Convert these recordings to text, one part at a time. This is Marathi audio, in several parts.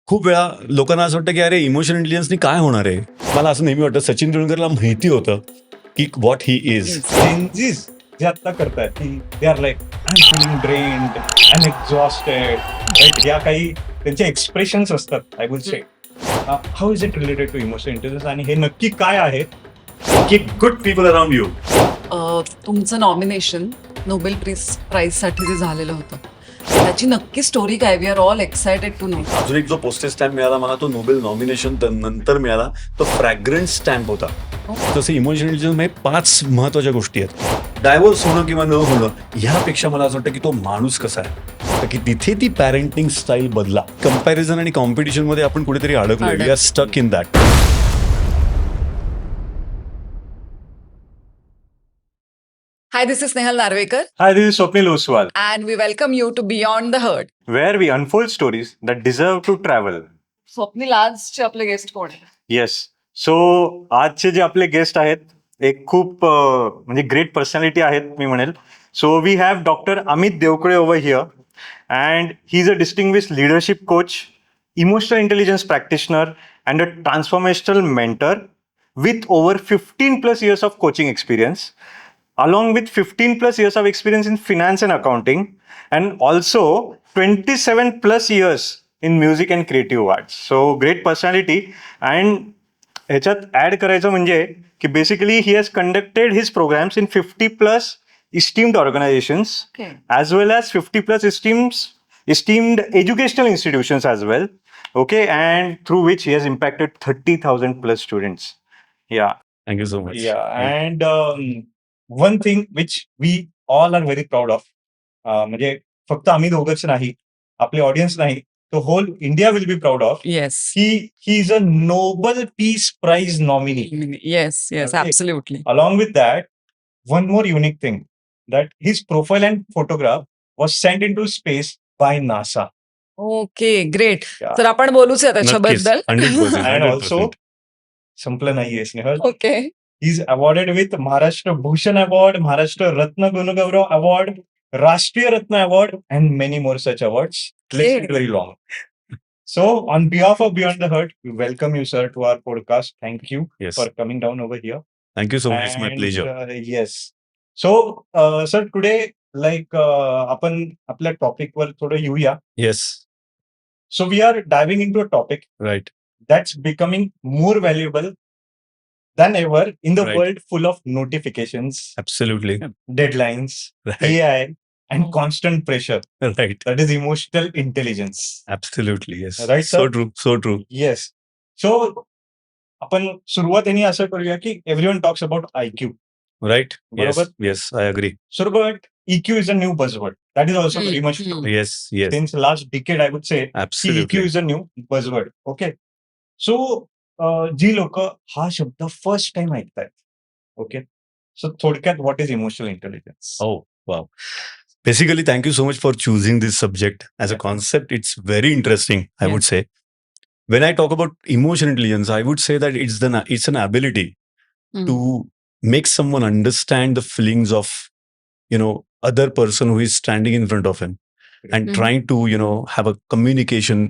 खूप वेळा लोकांना असं वाटतं की अरे इमोशनल इंटेलिजन्सनी काय होणार आहे. मला असं नेहमी वाटतं सचिन तेंडुलकरला माहिती होतं की व्हॉट ही इज. चेंजेस जे आता करतायत की they are like I am feeling drained I am exhausted right, या काही त्यांचे एक्सप्रेशन्स असतात. I would say how is it related to emotional intelligence आणि हे नक्की काय आहे? Keep good people around you. तुमचं नॉमिनेशन नोबेल प्राईजसाठी जे झालेलं होतं त्याची नक्की स्टोरी काय? We are all excited to know. अजून एक जो पोस्टेज स्टॅम्प मिळाला मला तो नोबेल नॉमिनेशन नंतर मिळाला, तो फ्रॅग्रन्स स्टॅम्प होता. तसं इमोशनल इंटेलिजन्स मध्ये 5 महत्वाच्या गोष्टी आहेत. डायव्हर्स होणं किंवा न होणं ह्यापेक्षा मला असं वाटतं की तो माणूस कसा आहे, तर की तिथे ती पॅरेंटिंग स्टाईल बदला. कंपॅरिझन आणि कॉम्पिटिशन मध्ये आपण कुठेतरी अडकलो. We are stuck in that. Hi, this is Snehal Narvekar Hi, this is Swapnil Oswal, and we welcome you to beyond the hurt. where we unfold stories that deserve to travel. Swapnil, आजचे आपले गेस्ट कोण आहे? येस, सो आजचे जे आपले गेस्ट आहेत एक खूप म्हणजे ग्रेट पर्सनॅलिटी आहेत मी म्हणेल. So we have doctor Amit Devkale over here and he is a distinguished leadership coach, emotional intelligence practitioner and a transformational mentor with over 15 plus years of coaching experience, along with 15 plus years of experience in finance and accounting, and also 27 plus years in music and creative arts. So great personality. And ह्याच्यात ॲड करायचं म्हणजे की basically he has conducted his programs in 50 plus esteemed organisations Okay. as well as 50 plus esteemed educational institutions as well. Okay, and through which he has impacted 30,000 plus students. Yeah. Thank you so much. Yeah, and one thing which we all are very proud of, म्हणजे फक्त आम्ही दोघंच नाही, आपले ऑडियन्स नाही, तो whole India will be proud of. Yes he is a Nobel peace prize nominee. Yes yes Okay. Absolutely. Along with that, one more unique thing, that his profile and photograph was sent into space by NASA. Okay, great. Yeah. तर आपण बोलूच या त्याच्याबद्दल. 100%. And also, संपलं नाहीये Snehal. Okay. He is awarded with Maharashtra Bhushan Award, Maharashtra Ratna Gunugaurav Award, Rashtriya Ratna Award, and many more such awards. List Okay. is very long. So, on behalf of Beyond the Hurt, we welcome you, sir, to our podcast. Thank you Yes. for coming down over here. Thank you so much. It's my And, pleasure. yes. So, sir, today, like, आपण आपल्या टॉपिक वर थोडं येऊया. Yes. So, we are diving into a topic right. that's becoming more valuable than ever in the Right. world full of notifications, absolutely. deadlines, right. AI, and Oh. constant pressure. Right. That is emotional intelligence. Absolutely. Yes. Right, sir? So true. So true. Yes. So, आपण सुरुवातीने असं करूया की everyone talks about IQ. Right. Yes. बरोबर. Yes. I agree. So, but EQ is a new buzzword. That is also very much true. Yes. Yes. Since last decade, I would say, की EQ absolutely. is a new buzzword. Okay. So, जी लोक हा शब्द फर्स्ट टाइम ऐकतायत, ओके, सो थोडक्यात what is emotional intelligence? Oh, wow. Basically, thank you so much for choosing this subject as a Yeah. concept. It's very interesting, I Yeah. would say. When I talk about emotional intelligence, I would say that it's an ability to make someone understand the feelings of, other person who is standing in front of him and Mhm. trying to, have a communication,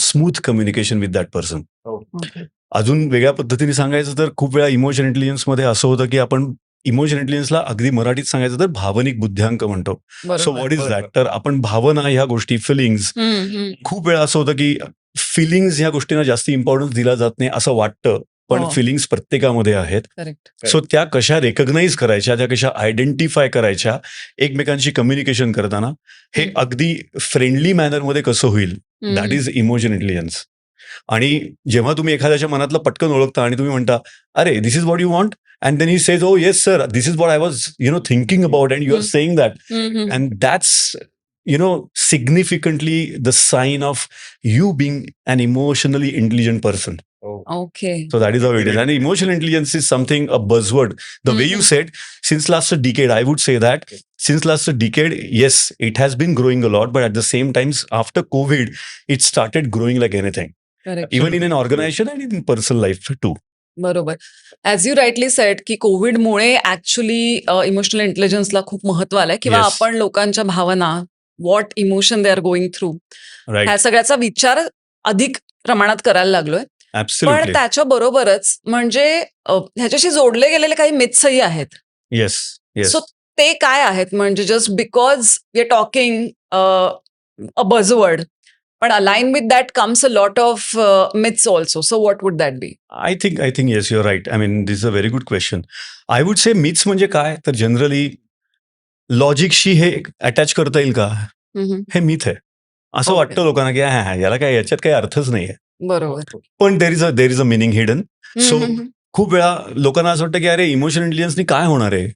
smooth communication with that person. Okay. अजून वेगळ्या पद्धतीने सांगायचं तर खूप वेळा इमोशन इंटेलिजन्समध्ये असं होतं की आपण इमोशन इंटेलिजन्सला अगदी मराठीत सांगायचं तर भावनिक बुद्ध्यांक म्हणतो. सो बरोबर. व्हॉट इज बरोबर. दॅट? तर आपण भावना ह्या गोष्टी, फिलिंग्स, खूप वेळा असं होतं की फिलिंग्स ह्या गोष्टींना जास्त इम्पॉर्टन्स दिला जात नाही असं वाटतं, पण हो. फिलिंग्स प्रत्येकामध्ये आहेत. करेक्ट. सो त्या कशा रेकग्नाइज करायच्या, त्या कशा आयडेंटिफाय करायच्या, एकमेकांशी कम्युनिकेशन करताना हे हम्म. अगदी फ्रेंडली मॅनरमध्ये कसं होईल, दॅट इज इमोशन इंटेलिजन्स. आणि जेव्हा तुम्ही एखाद्याच्या मनातलं पटकन ओळखता आणि तुम्ही म्हणता अरे this is what you want, and then he says oh yes sir, this is what I was thinking about, and you are saying that, and that's significantly the sign of you being an emotionally intelligent person. Okay. So that is how it is. And emotional intelligence is something, a buzzword. The way you said, since last a decade, I would say that since last a decade, yes, it has been growing a lot, but at the same time, after COVID, it started growing like anything. Correct. Even in an organization and in personal life too. बरोबर. ॲज यू राईटली सेड की कोविडमुळे ऍक्च्युली इमोशनल इंटेलिजन्सला खूप महत्व आलंय, किंवा Yes. आपण लोकांच्या भावना, what emotion they are going through, Right. ह्या सगळ्याचा विचार अधिक प्रमाणात करायला लागलोय. पण ऍब्सोल्युटली. त्याच्या बरोबरच म्हणजे ह्याच्याशी जोडले गेलेले काही मिथ्सही आहेत. Yes yes. सो ते काय आहेत? म्हणजे just because we are talking a buzzword, पण align with that comes a lot of myths also. So what would that be? I think yes, you're right. I mean, this is a very good question. I would say myths म्हणजे काय तर जनरली लॉजिकशी हे अटॅच करता येईल का हे मिथ आहे. असं Okay. वाटतं लोकांना की हा याला काय याच्यात काही अर्थच नाहीये. बरोबर. पण देर is a meaning hidden. So हम्म. खूप वेळा लोकांना असं वाटतं की अरे इमोशनल इंटेलिजन्सनी काय होणार आहे.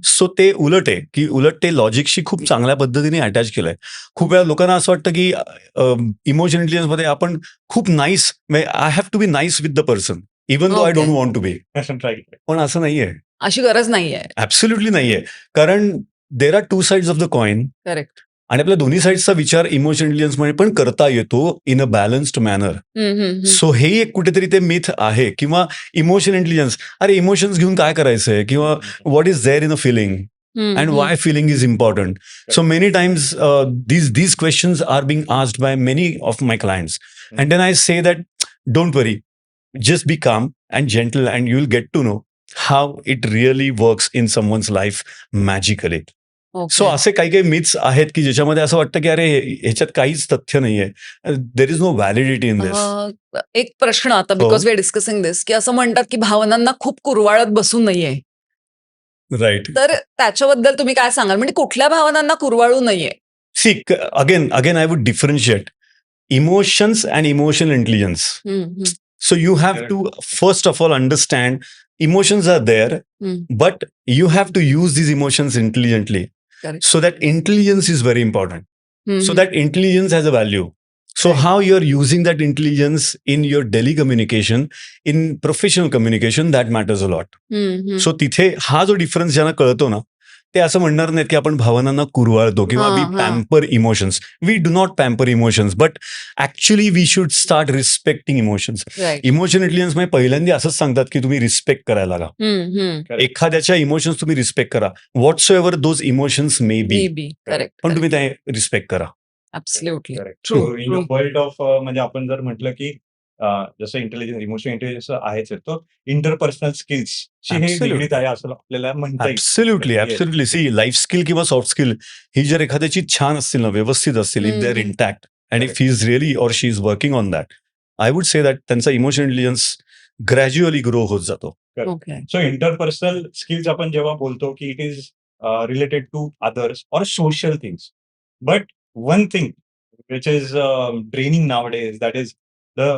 सो ते उलट आहे की उलट ते लॉजिकशी खूप चांगल्या पद्धतीने अटॅच केलंय. खूप वेळा लोकांना असं वाटतं की इमोशनल इंटेलिजन्स मध्ये आपण खूप nice I have to be nice with the person even though I Okay. Don't want to be. Right. पण असं नाहीये. अशी गरज नाहीये. ऍब्सोल्युटली नाहीये. कारण there are two sides of the coin correct. आणि आपल्या दोन्ही साईडचा विचार इमोशनल इंटेलिजन्स मध्ये पण करता येतो in a balanced manner. So हे एक कुठेतरी ते मिथ आहे किंवा इमोशनल इंटेलिजन्स अरे इमोशन्स घेऊन काय करायचंय किंवा what is there in a feeling and why feeling is important. So many times these questions are being asked by many of my clients, and then I say that don't worry, just be calm and gentle and you'll get to know how it really works in someone's life magically. So असे काही काही मिथ्स आहेत की ज्याच्यामध्ये असं वाटतं की अरे ह्याच्यात काहीच तथ्य नाहीये. There is no validity in this. एक प्रश्न आता because we are discussing this की असं म्हणतात की भावनांना खूप कुरवाळत बसू नये. राईट. तर त्याच्याबद्दल तुम्ही काय सांगाल? म्हणजे कुठल्या भावनांना कुरवाळू नये? See again I would differentiate emotions and emotional intelligence. So you have to first of all understand emotions are there, but you have to use these emotions intelligently. Correct. So that intelligence is very important. So that intelligence has a value. So Right. how you're using that intelligence in your daily communication, in professional communication, that matters a lot. So तिथे हा जो डिफरन्स ज्यांना कळतो ना ते असं म्हणणार नाहीत की आपण भावनांना कुरवाळतो किंवा we pamper emotions. We do not pamper emotions but actually we should start respecting emotions. Right. Emotion intelligence मध्ये पहिल्यांदा असंच सांगतात की तुम्ही रिस्पेक्ट करायला लागा. एखाद्याच्या इमोशन्स तुम्ही रिस्पेक्ट करा. What so ever those emotions may be, correct. पण तुम्ही ते रिस्पेक्ट करा. Absolutely. True. In the world of म्हणजे आपण जर म्हटलं की जसं इंटेलिजन्स इमोशनल इंटेलिजन्स आहेच आहे, तो इंटरपर्सनल स्किल्सची हे Absolutely. निगडीत आहे असं आपल्याला म्हणता येईल. ऍब्सोल्युटली सी लाईफ स्किल किंवा सॉफ्ट स्किल ही जर एखाद्याची छान असतील ना व्यवस्थित असतील if they are intact and if he is really or she is working on that I would say that त्यांचा इमोशनल इंटेलिजन्स ग्रॅज्युअली ग्रो होत जातो. ओके. सो इंटरपर्सनल स्किल्स आपण जेव्हा बोलतो की it is related to others or social things, but one thing which is draining nowadays that is the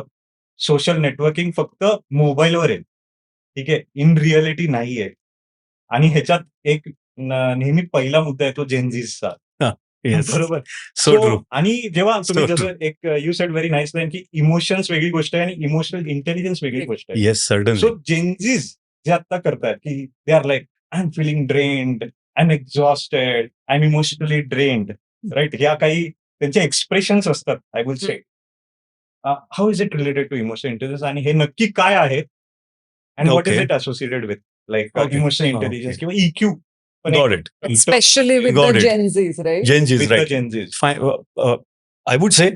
social networking फक्त मोबाईलवर आहे. ठीक आहे, इन रिअलिटी नाहीये. आणि ह्याच्यात एक नेहमी पहिला मुद्दा येतो जेनझीसचा. बरोबर. So true. आणि जेव्हा तुम्ही So जसं एक you sed very nice line की इमोशन्स वेगळी गोष्ट आहे आणि इमोशनल इंटेलिजन्स वेगळी गोष्ट आहे. Yes certainly. सो जेनझीज जे आता करतायत की they are like I am feeling drained, I am exhausted, I am emotionally drained, right. ह्या काही त्यांचे एक्सप्रेशन्स असतात. I will say how is it related to emotional intelligence आणि हे नक्की काय आहेत and what is Okay. It associated with like Okay. Emotional intelligence Okay. किंवा EQ got it. Specially with Got the it. Gen Zs, right? Gen Zs with the right. Gen Zs. I would से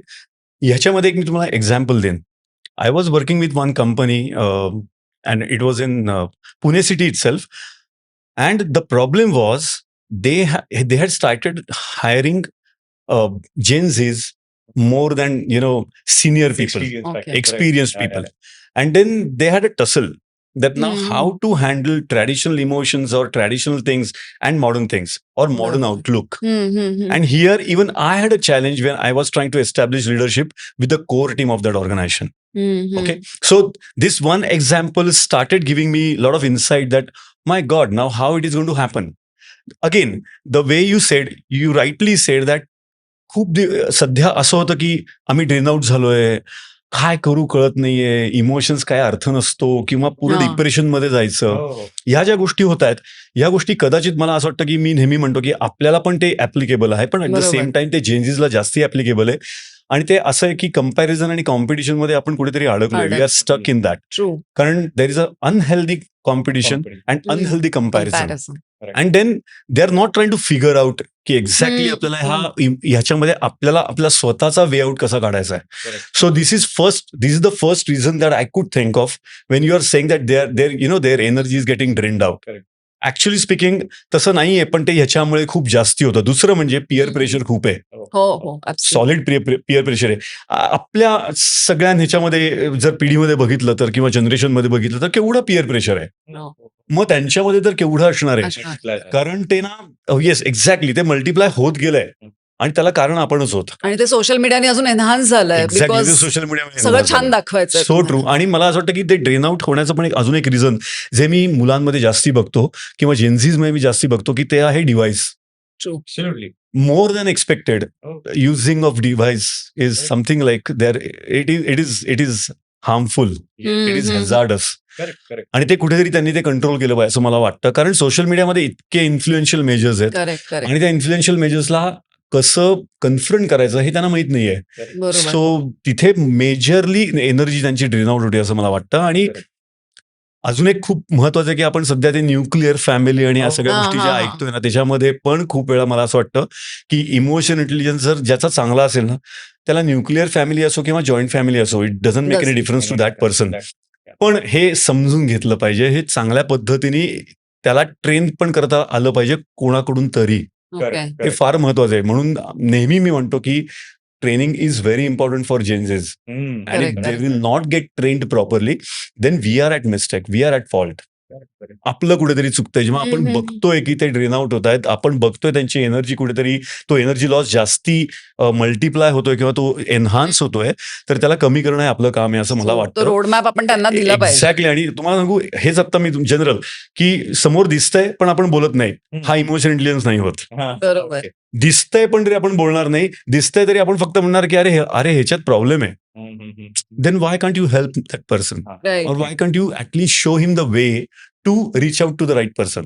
ह्याच्यामध्ये एक मी तुम्हाला एक्झाम्पल देईन. I was working with one company and it was in Pune city it self and the problem was they had started hiring Gen Zs more than senior people, Okay. experienced people, and then they had a tussle that now how to handle traditional emotions or traditional things and modern things or modern outlook. And here even I had a challenge when I was trying to establish leadership with the core team of that organization. Okay, so this one example started giving me a lot of insight that my God, now how it is going to happen. Again, the way you rightly said that खूप सध्या असं होतं की आम्ही ड्रेन आउट झालोय, काय करू कळत नाहीये, इमोशन्स काय अर्थ नसतो किंवा पूर्ण हा. डिप्रेशन मध्ये जायचं. ह्या ज्या गोष्टी होत आहेत या गोष्टी कदाचित मला असं वाटतं की मी नेहमी म्हणतो की आपल्याला पण ते ऍप्लिकेबल आहे पण ऍट द बरोबर. सेम टाइम ते चेंजेसला जास्ती ऍप्लिकेबल आहे. आणि ते असं आहे की कम्पॅरिझन आणि कॉम्पिटिशन मध्ये आपण कुठेतरी अडकलोय. We are stuck in that. True कारण there is a unhealthy competition and unhealthy comparison. Comparison. And then they are not trying to figure out की एक्झॅक्टली हम्म, आपल्याला ह्याच्यामध्ये आपल्याला आपला स्वतःचा वे आउट कसा काढायचा आहे. So this is the first reason that I could think of when you are saying that their energy is getting drained out. Actually speaking तसं नाहीये, पण ते ह्याच्यामुळे खूप जास्ती होतं. दुसरं म्हणजे पिअर प्रेशर खूप आहे. हो हो absolutely. सॉलिड पिअर प्रेशर आहे. आपल्या सगळ्या ह्याच्यामध्ये जर पिढीमध्ये बघितलं तर किंवा जनरेशनमध्ये बघितलं तर केवढं पिअर प्रेशर आहे. हो. मग त्यांच्यामध्ये तर केवढं असणार आहे. असणार. कारण ते ना येस एक्झॅक्टली ते मल्टिप्लाय होत गेलंय आणि त्याला कारण आपणच होत. आणि ते सोशल मीडियाने अजून एनहान्स झालंय एक्झॅक्टली बिकॉज सोशल सगळं मीडिया छान दाखवायचं. So true. आणि मला असं वाटतं की ते ड्रेन आउट होण्याचं पण अजून एक रिझन जे मी मुलांमध्ये जास्ती बघतो किंवा जेन्झीज मध्ये मी जास्ती बघतो की ते आहे device. True. More than expected using of device is something like there it is harmful. It is hazardous. आणि ते कुठेतरी त्यांनी ते कंट्रोल केलं पाहिजे असं मला वाटतं. कारण सोशल मीडियामध्ये इतके इन्फ्लुएन्शियल मेजर्स आहेत करेक्ट करेक्ट. आणि त्या इन्फ्लुएन्शियल मेजर्सला कसं कन्फ्रंट करायचं हे त्यांना माहित नाहीये. बरोबर. सो तिथे मेजरली एनर्जी त्यांची ड्रेन आउट होती असं मला वाटतं. आणि अजून एक खूप महत्वाचं आहे की आपण सध्या ते न्यूक्लिअर फॅमिली आणि या सगळ्या हा, गोष्टी हा, ज्या हा. ऐकतोय ना त्याच्यामध्ये पण खूप वेळा मला असं वाटतं की इमोशन इंटेलिजन्स जर ज्याचा चांगला असेल ना त्याला न्यूक्लिअर फॅमिली असो किंवा जॉईंट फॅमिली असो it doesn't make any difference to that person. पण हे समजून घेतलं पाहिजे. हे चांगल्या पद्धतीने त्याला ट्रेन पण करता आलं पाहिजे कोणाकडून तरी. ओके. हे फार महत्वाचं आहे. म्हणून नेहमी मी म्हणतो की training is very important for Gen Zs. आणि Correct, they correct. Will not get trained properly then we are at mistake. We are at fault. आपलं कुठेतरी चुकतंय. जेव्हा आपण हम्म. बघतोय की ते ड्रेन आउट होत आहेत, आपण बघतोय त्यांची एनर्जी कुठेतरी तो एनर्जी लॉस जास्ती मल्टिप्लाय होतोय किंवा तो एनहान्स होतोय, तर त्याला कमी करणं हे आपलं काम आहे असं मला तो वाटतं. रोड मॅप आपण त्यांना दिला पाहिजे. एक्झॅक्टली. आणि तुम्हाला सांगू हेच आता मी जनरल की समोर दिसतंय पण आपण बोलत नाही. हा इमोशन इंटेलिजन्स नाही होत. बरोबर. दिसतंय पण तरी आपण बोलणार नाही. दिसतंय तरी आपण फक्त म्हणणार की अरे ह्याच्यात प्रॉब्लेम आहे. Then why can't you help that person right. और why can't you at least show him the way to reach out to the right person.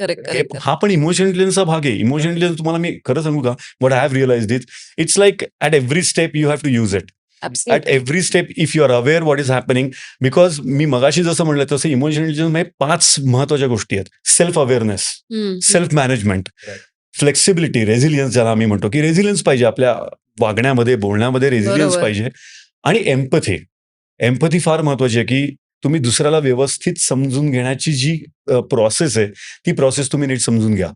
Correct correct. हा पण इमोशन इंटेलिजन्सचा भाग आहे. इमोशन इंटेलिजन्स तुम्हाला मी खरं सांगू का what I have realised it's like at every step you have to use it. At Absolutely. Every step if you are aware what is happening. Because मी मगाशी जसं म्हणलं तसं इमोशन इंटेलिजन्स मध्ये 5 महत्वाच्या गोष्टी आहेत. सेल्फ अवेअरनेस, हम्म. सेल्फ मॅनेजमेंट, फ्लेक्सिबिलिटी, रेझिलियन्स ज्याला आम्ही म्हणतो की रेझिलियन्स पाहिजे आपल्या वागण्यामध्ये बोलण्यामध्ये रेझिलियन्स बरोबर. पाहिजे. आणि एम्पथी. एम्पथी फार महत्वाची आहे की तुम्ही दुसऱ्याला व्यवस्थित समजून घेण्याची जी प्रोसेस आहे ती प्रोसेस तुम्ही नीट समजून घ्या.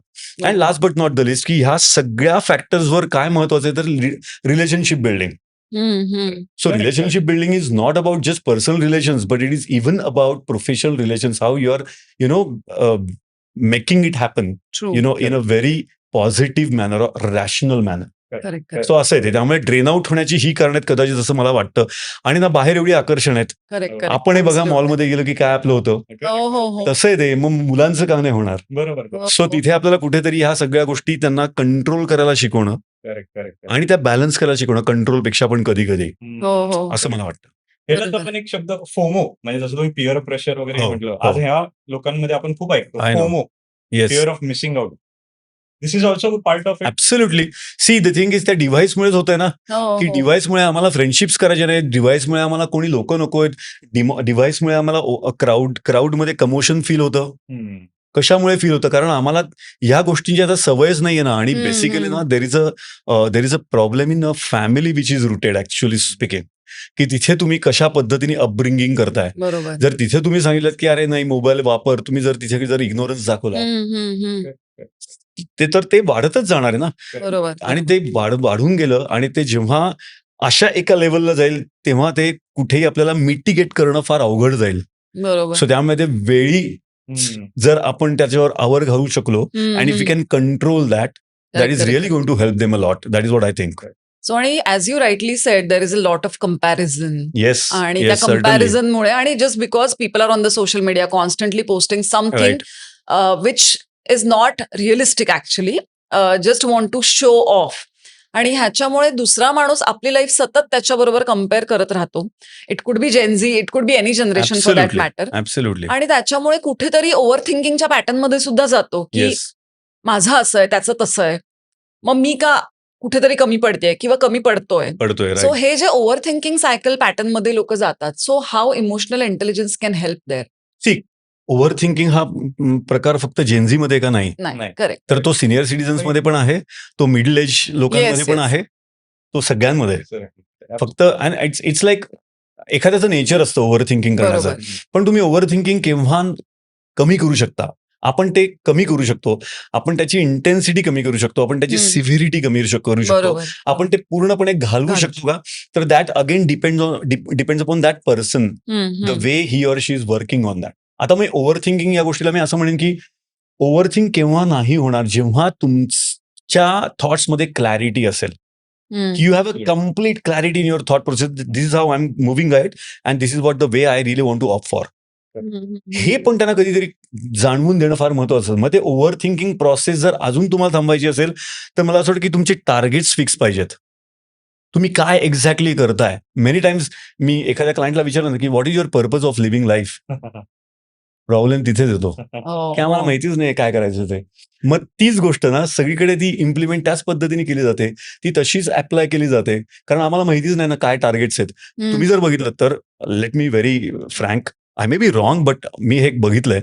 And last but not the list की ह्या सगळ्या फॅक्टर्सवर काय महत्वाचं आहे तर रिलेशनशिप बिल्डिंग. हम्म, हम्म. So relationship building is not about just personal relations, but it is even about professional relations. How you are, making it happen, True. in a very positive manner or rational manner. Correct, correct. So असं आहे ते. त्यामुळे ड्रेन आउट होण्याची ही कारण आहेत कदाचित असं मला वाटतं. आणि ना बाहेर एवढी आकर्षण आहेत. Correct, correct. आपण हे बघा Absolutely. मॉलमध्ये गेलो की काय आपलं होतं हो हो हो. तसं आहे ते. मग मुलांचं का नाही होणार. बरोबर. सो तिथे आपल्याला कुठेतरी ह्या सगळ्या गोष्टी त्यांना कंट्रोल करायला शिकवणं आणि त्या बॅलन्स करायला शिकवणं कंट्रोल पेक्षा पण कधी कधी हो हो. असं मला वाटतं. ह्याच्यात आपण एक शब्द फोमो म्हणजे जसं तुम्ही पिअर प्रेशर वगैरे हो, म्हटलं हो. आज ह्या लोकांमध्ये आपण खूप ऐकतो I know. FOMO yes. Fear of missing out. This is also part of it. Absolutely. See the thing is त्या डिव्हाइसमुळेच होतंय ना हो, की हो. डिव्हाइसमुळे आम्हाला फ्रेंडशिप्स करायचे नाहीत. डिव्हाइसमुळे आम्हाला कोणी लोक नको आहेत. डिव्हाइसमुळे आम्हाला क्राऊडमध्ये कमोशन फील होतं. कशामुळे फील होतं कारण आम्हाला ह्या गोष्टींची आता सवयच नाहीये ना. आणि हम्म, बेसिकली ना हम्म. देर is a problem in a family which is rooted actually speaking की तिथे तुम्ही कशा पद्धतीने अपब्रिंगिंग करताय. बरोबर. जर तिथे तुम्ही सांगितलं की अरे नाही मोबाईल वापर, तुम्ही जर तिथे जर इग्नोरन्स दाखवला हम्म, हम्म, हम्म. ते वाढतच जाणार आहे ना. बरोबर. आणि ते वाढून गेलं आणि ते जेव्हा अशा एका लेवलला जाईल तेव्हा ते कुठेही आपल्याला मिटिगेट करणं फार अवघड जाईल. बरोबर. सो त्यामुळे ते वेळी जर आपण त्याच्यावर आवर घालू शकलो हम्म, आणि if you hmm. Can control that Correct, is correct. Really going to help them a lot. That is what I think. So आणि as you rightly said there is a lot of comparison. Yes. आणि त्या कम्पॅरिझनमुळे आणि just because people are on the social media constantly posting something which is not realistic actually, just want to show off. आणि ह्याच्यामुळे दुसरा माणूस आपली लाईफ सतत त्याच्याबरोबर कम्पेअर करत राहतो. It could B gen Z, it could be any generation for that matter. Absolutely. आणि त्याच्यामुळे कुठेतरी ओव्हर थिंकिंगच्या पॅटर्न मध्ये सुद्धा जातो की येस. माझं असं आहे त्याचं तसं आहे, मग मी का कुठेतरी कमी पडतेय किंवा कमी पडतोय. पडतोय सो राईट. हे जे ओव्हर थिंकिंग सायकल पॅटर्न मध्ये लोक जातात, so how emotional intelligence can help there? See, over thinking हा प्रकार फक्त जेनझी मध्ये का नाही, नाही, नाही. करेक्ट. तर तो सिनियर सिटीजन्स मध्ये पण आहे, तो मिडल एज लोकांमध्ये Yes, पण yes. आहे, तो सगळ्यांमध्ये आहे. फक्त इट्स लाईक एखाद्याचं नेचर असतं ओव्हर थिंकिंग करण्याचं. बरोबर. पण तुम्ही ओव्हर थिंकिंग केव्हा कमी करू शकता? आपण ते कमी करू शकतो. आपण त्याची इंटेन्सिटी कमी करू शकतो. आपण त्याची हम्म. सिव्हिरिटी कमी करू शकतो. बरोबर. आपण ते पूर्णपणे घालवू घालू शकतो का? तर that again depends upon that person, the way he or she is working on that. आता मी ओव्हर थिंकिंग या गोष्टीला मी असं म्हणेन की ओव्हर थिंक केव्हा नाही होणार, जेव्हा तुमच्या थॉट्समध्ये क्लॅरिटी असेल. You have a Yes. complete clarity in your thought process. This is how I'm moving ahead, and this is what the way I really want to opt for. हे पण त्यांना कधीतरी जाणवून देणं फार महत्वाचं असतं. मग ते ओव्हर थिंकिंग प्रोसेस जर अजून तुम्हाला थांबायची असेल, तर मला असं वाटतं की तुमचे टार्गेट्स फिक्स पाहिजेत. तुम्ही काय एक्झॅक्टली करताय. मेनी टाइम्स मी एखाद्या क्लायंटला विचारलं ना की what is your purpose of living life, problem तिथेच येतो की आम्हाला माहितीच नाही काय करायचं ते. मग तीच गोष्ट ना सगळीकडे ती इम्प्लिमेंट त्याच पद्धतीने केली जाते, ती तशीच अप्लाय केली जाते, कारण आम्हाला माहितीच नाही ना काय टार्गेट्स आहेत. तुम्ही जर बघितलं तर let me very frank, I may be wrong, but मी हे बघितलंय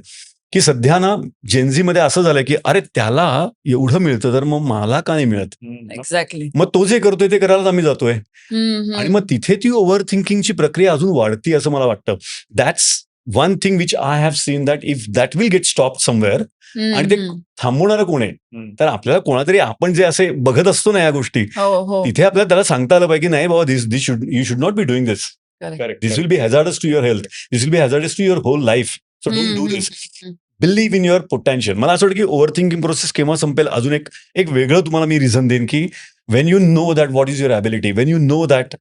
की सध्या ना जेनझी मध्ये असं झालंय की अरे त्याला एवढं मिळतं तर मग मला का नाही मिळत. एक्झॅक्टली. मग तो जे करतोय ते करायलाच आम्ही जातोय, आणि मग तिथे ती ओव्हर थिंकिंगची प्रक्रिया अजून वाढती असं मला वाटतं. That's one thing which I have seen, that if that will get stop somewhere, आणि ते थांबवणारं कोण आहे, तर आपल्याला कोणातरी, आपण जे असे बघत असतो ना या गोष्टी, हो. तिथे आपल्याला त्याला सांगता आलं पाहिजे की नाही बाबा, this you should not be doing this. This will be hazardous to your health. This will be hazardous to your whole life. So don't do this. Believe in your potential. मला असं वाटतं की ओव्हर थिंकिंग प्रोसेस केव्हा संपेल, अजून एक वेगळं तुम्हाला मी रिझन देईन की when you know that what is your ability, when you know that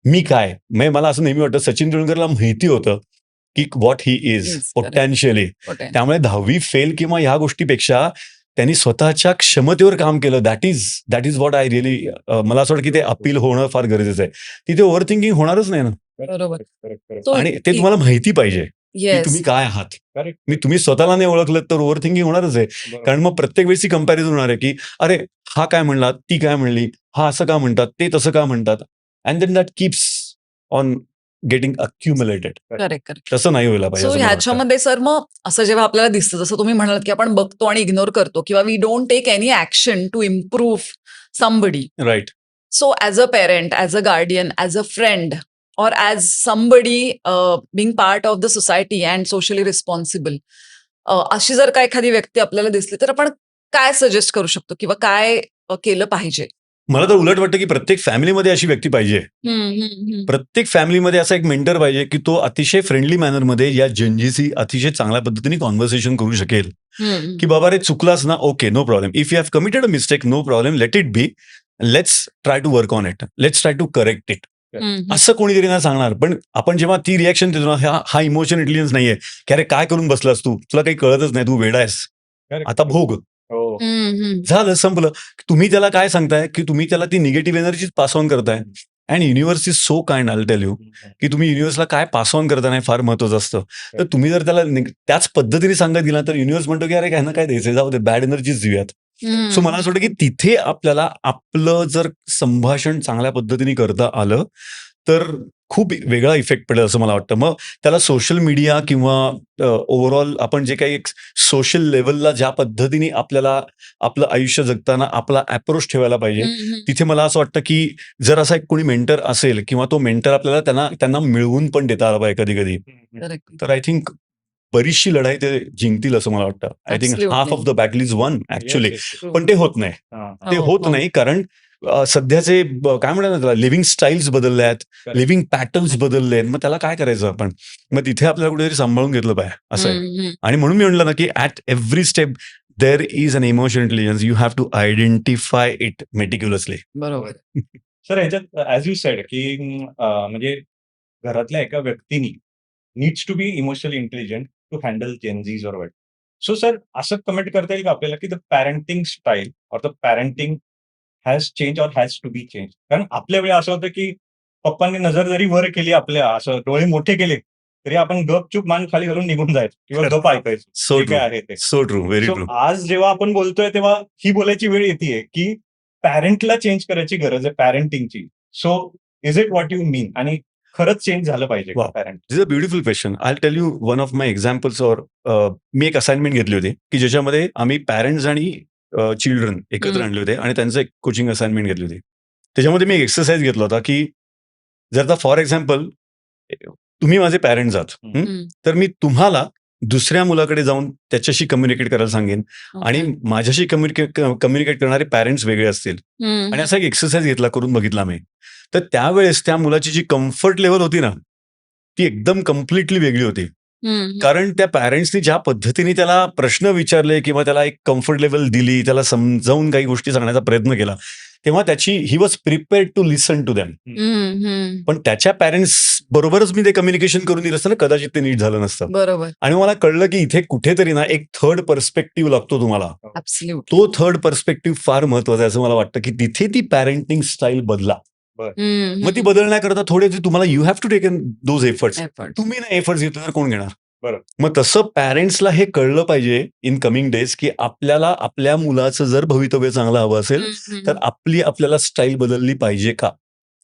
मी काय. मला असं नेहमी वाटतं सचिन तेंडुलकरला माहिती होतं की what he is Yes, correct. पोटॅन्शियली. त्यामुळे 10वी फेल किंवा ह्या गोष्टीपेक्षा त्यांनी स्वतःच्या क्षमतेवर काम केलं. That is what I really, मला असं वाटतं की ते अपील होणं फार गरजेचं आहे. तिथे ओव्हर थिंकिंग होणारच नाही ना, बरोबर. So, आणि ते तुम्हाला माहिती पाहिजे की येस. तुम्ही काय आहात. तुम्ही स्वतःला नाही ओळखलं तर ओव्हर थिंकिंग होणारच आहे, कारण मग प्रत्येक वेळेस कंपॅरिझन होणार आहे की अरे हा काय म्हणला, ती काय म्हणली, हा असं का म्हणतात, ते तसं का म्हणतात, and then that keeps on getting accumulated. Correct. तसं नाही व्हायला पाहिजे सो असं मला वाटतं. ह्याच्यामध्ये सर मग असं जेव्हा आपल्याला दिसतं, जसं तुम्ही म्हणालात की आपण बघतो आणि इग्नोर करतो किंवा we don't take any action to improve somebody. Right. So as a parent, as a guardian, as a friend, or as somebody being part of the society and socially responsible, अशी जर का एखादी व्यक्ती आपल्याला दिसली तर आपण काय सजेस्ट करू शकतो किंवा काय केलं पाहिजे? मला तर उलट वाटतं की प्रत्येक फॅमिलीमध्ये अशी व्यक्ती पाहिजे. प्रत्येक फॅमिलीमध्ये असा एक मेंटर पाहिजे की तो अतिशय फ्रेंडली मॅनरमध्ये या जनजीशी अतिशय चांगल्या पद्धतीने कॉन्व्हर्सेशन करू शकेल की बाबा रे चुकलास ना, okay, no problem, if you have committed a mistake, no problem, let it be, let's try to work on it, let's try to correct it. असं कोणीतरी ना सांगणार. पण आपण जेव्हा ती रिॲक्शन देतो ना, हा इमोशन इंटेलिजन्स नाहीये की अरे काय करून बसलास तू, तुला काही कळतच नाही, तू वेडा आहेस, आता भोग, झालं, संपलं. तुम्ही त्याला काय सांगताय की तुम्ही त्याला ती निगेटिव्ह एनर्जी पास ऑन करताय. And universe is so kind, I tell you, की तुम्ही युनिव्हर्सला काय पास ऑन करता नाही फार महत्वाचं असतं. तर तुम्ही जर त्याला त्याच पद्धतीने सांगत गेला तर युनिव्हर्स म्हणतो की अरे काय ना काय द्यायचं, जाऊ दे, बॅड एनर्जीज देऊयात. सो मला असं वाटतं की तिथे आपल्याला आपलं जर संभाषण चांगल्या पद्धतीने करता आलं तर खूप वेगळा इफेक्ट पडेल असं मला वाटतं. मग त्याला सोशल मीडिया किंवा ओव्हरऑल आपण जे काही सोशल लेवलला ज्या पद्धतीने आपल्याला आपलं आयुष्य जगताना आपला अप्रोच ठेवायला पाहिजे, तिथे मला असं वाटतं की जर असा एक कोणी मेंटर असेल किंवा तो मेंटर आपल्याला त्यांना मिळवून पण देता आला पाहिजे कधी कधी, तर आय थिंक बरीचशी लढाई ते जिंकतील असं मला वाटतं. I think Absolutely. Half of the battle is one actually. पण ते होत नाही, ते हो, होत हो. नाही, कारण सध्याचे काय म्हणतात ना त्याला, लिव्हिंग स्टाईल्स बदलल्या आहेत, लिव्हिंग पॅटर्न्स बदलले आहेत. मग त्याला काय करायचं आपण, मग तिथे आपल्याला कुठेतरी सांभाळून घेतलं पाहिजे असं आहे. आणि म्हणून मी म्हटलं ना की at every step there is an emotional intelligence, you have to identify it meticulously. बरोबर. सर ह्याच्यात ऍज यू सेड की म्हणजे घरातल्या एका व्यक्तीनी needs to be emotionally intelligent to handle Gen Zs or what. So sir असं कमेंट करता येईल का आपल्याला की the parenting style or the parenting has change or has to be change? कारण आपल्या वेळी असं होतं की पप्पांनी नजर जरी वर केली, आपल्या असं डोळे मोठे केले तरी आपण गपचूप मान खाली घालून निघून जायचो किंवा गप ऐकायचो सो जे काय ट्रू, आहे ते. So true, very So, true. आज जेव्हा आपण बोलतोय तेव्हा ही बोलायची वेळ येते की पॅरेंटला चेंज करायची गरज आहे पॅरेंटिंगची. So is it what you mean? आणि खरंच चेंज झालं पाहिजे Wow. Parent? This is a beautiful question. I tell you one of my examples और मी एक असाइनमेंट घेतली होती की ज्याच्यामध्ये आम्ही पॅरेंट्स आणि चिल्ड्रन एकत्र आणले होते आणि त्यांचं एक कोचिंग असाइनमेंट घेतली होती. त्याच्यामध्ये मी एक एक्सरसाइज घेतला होता की जर आता फॉर एक्झाम्पल तुम्ही माझे पॅरेंट्स आहात, तर मी तुम्हाला दुसऱ्या मुलाकडे जाऊन त्याच्याशी कम्युनिकेट करायला सांगेन आणि माझ्याशी कम्युनिकेट करणारे पॅरेंट्स वेगळे असतील. आणि असा एक एक्सरसाइज घेतला, करून बघितला मी. तर त्यावेळेस त्या मुलाची जी कम्फर्ट लेवल होती ना, ती एकदम कम्प्लिटली वेगळी होती. कारण त्या पॅरेंट्सनी ज्या पद्धतीने त्याला प्रश्न विचारले किंवा त्याला एक कम्फर्ट लेवल दिली, त्याला समजावून काही गोष्टी सांगण्याचा प्रयत्न केला, तेव्हा त्याची he was prepared to listen to them. पण त्याच्या पॅरेंट्स बरोबरच मी ते कम्युनिकेशन करून दिलं असतं ना, कदाचित ते नीट झालं नसतं. बरोबर. आणि मला कळलं की इथे कुठेतरी ना एक थर्ड पर्स्पेक्टिव्ह लागतो तुम्हाला. ऍब्सल्युटली. तो थर्ड पर्स्पेक्टिव्ह फार महत्वाचा आहे असं मला वाटतं, की तिथे ती पॅरेंटिंग स्टाईल बदला. मग ती बदलण्याकरता थोडे तुम्हाला you have to take those efforts. तुम्ही ना एफर्ट्स घेतले तर कोण घेणार? बरोबर. मग तसं पॅरेंट्सला हे कळलं पाहिजे इन कमिंग डेज, की आपल्याला आपल्या मुलाचं जर भवितव्य चांगलं हवं असेल तर आपल्याला स्टाईल बदलली पाहिजे का,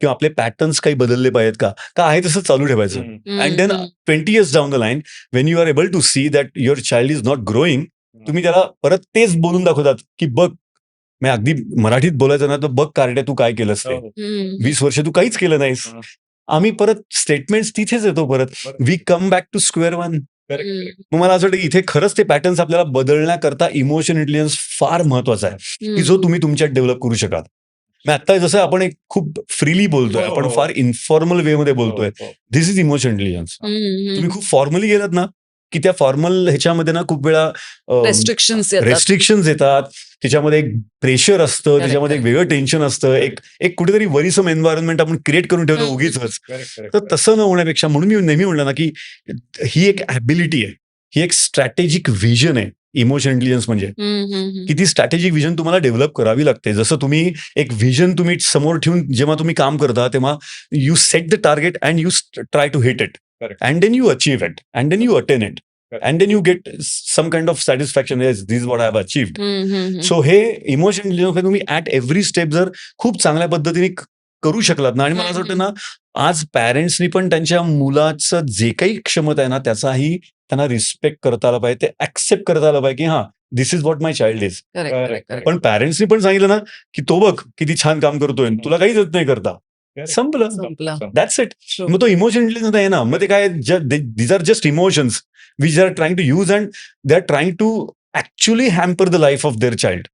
किंवा आपले पॅटर्न्स काही बदलले पाहिजेत का आहे तसं चालू ठेवायचं. And then 20 years down the line when you are able to see that your child is not growing, तुम्ही त्याला परत तेच बोलून दाखवतात की बघ, मी अगदी मराठीत बोलायचं ना तर बघ कार्ट्या तू काय केलंस ते, 20 वर्ष तू काहीच केलं नाहीस. आम्ही परत स्टेटमेंट्स तिथेच येतो, परत we come back to square one. मग मला असं वाटतं इथे खरंच ते पॅटर्न्स आपल्याला बदलण्याकरता इमोशन इंटेलिजन्स फार महत्वाचा आहे, की जो तुम्ही तुमच्यात डेव्हलप करू शकाल. आता जसं आपण एक खूप फ्रीली बोलतोय, आपण फार इन्फॉर्मल वे मध्ये बोलतोय, दिस इज इमोशन इंटेलिजन्स. तुम्ही खूप फॉर्मली गेलात ना, की त्या फॉर्मल ह्याच्यामध्ये ना खूप वेळा रेस्ट्रिक्शन्स येतात, त्याच्यामध्ये एक प्रेशर असतं, त्याच्यामध्ये एक वेगळं टेन्शन असतं, एक कुठेतरी वरीसम एन्व्हायरमेंट आपण क्रिएट करून ठेवतो उगीच. तर तसं न होण्यापेक्षा, म्हणून मी नेहमी म्हणलं ना की ही एक ॲबिलिटी आहे, ही एक स्ट्रॅटेजिक व्हिजन आहे इमोशन इंटेलिजन्स म्हणजे, की ती स्ट्रॅटेजिक व्हिजन तुम्हाला डेव्हलप करावी लागते. जसं तुम्ही एक व्हिजन तुम्ही समोर ठेवून जेव्हा तुम्ही काम करता तेव्हा you set the target and you try to hit it, and then you achieve it, and then you attain it, and then you get some kind of satisfaction. Yes, this is what I have achieved. So हे इमोशन इंटेलिजन्स तुम्ही ऍट एव्हरी स्टेप जर खूप चांगल्या पद्धतीने करू शकलात ना, आणि मला असं वाटतं ना आज पॅरेंट्सनी पण त्यांच्या मुलाचं जे काही क्षमता आहे ना त्याचाही त्यांना रिस्पेक्ट करता आला पाहिजे, ते ऍक्सेप्ट करता आलं पाहिजे की हा this is what my child is. पण पॅरेंट्सनी पण सांगितलं ना की तो बघ किती छान काम करतोय, तुला काहीच येत नाही करता, संपलं, दॅट्स इट. मग तो इमोशन इंटेलिजन्स आहे ना, मग ते काय, these are just emotions which they are trying to use and they are trying to actually hamper the life of their child.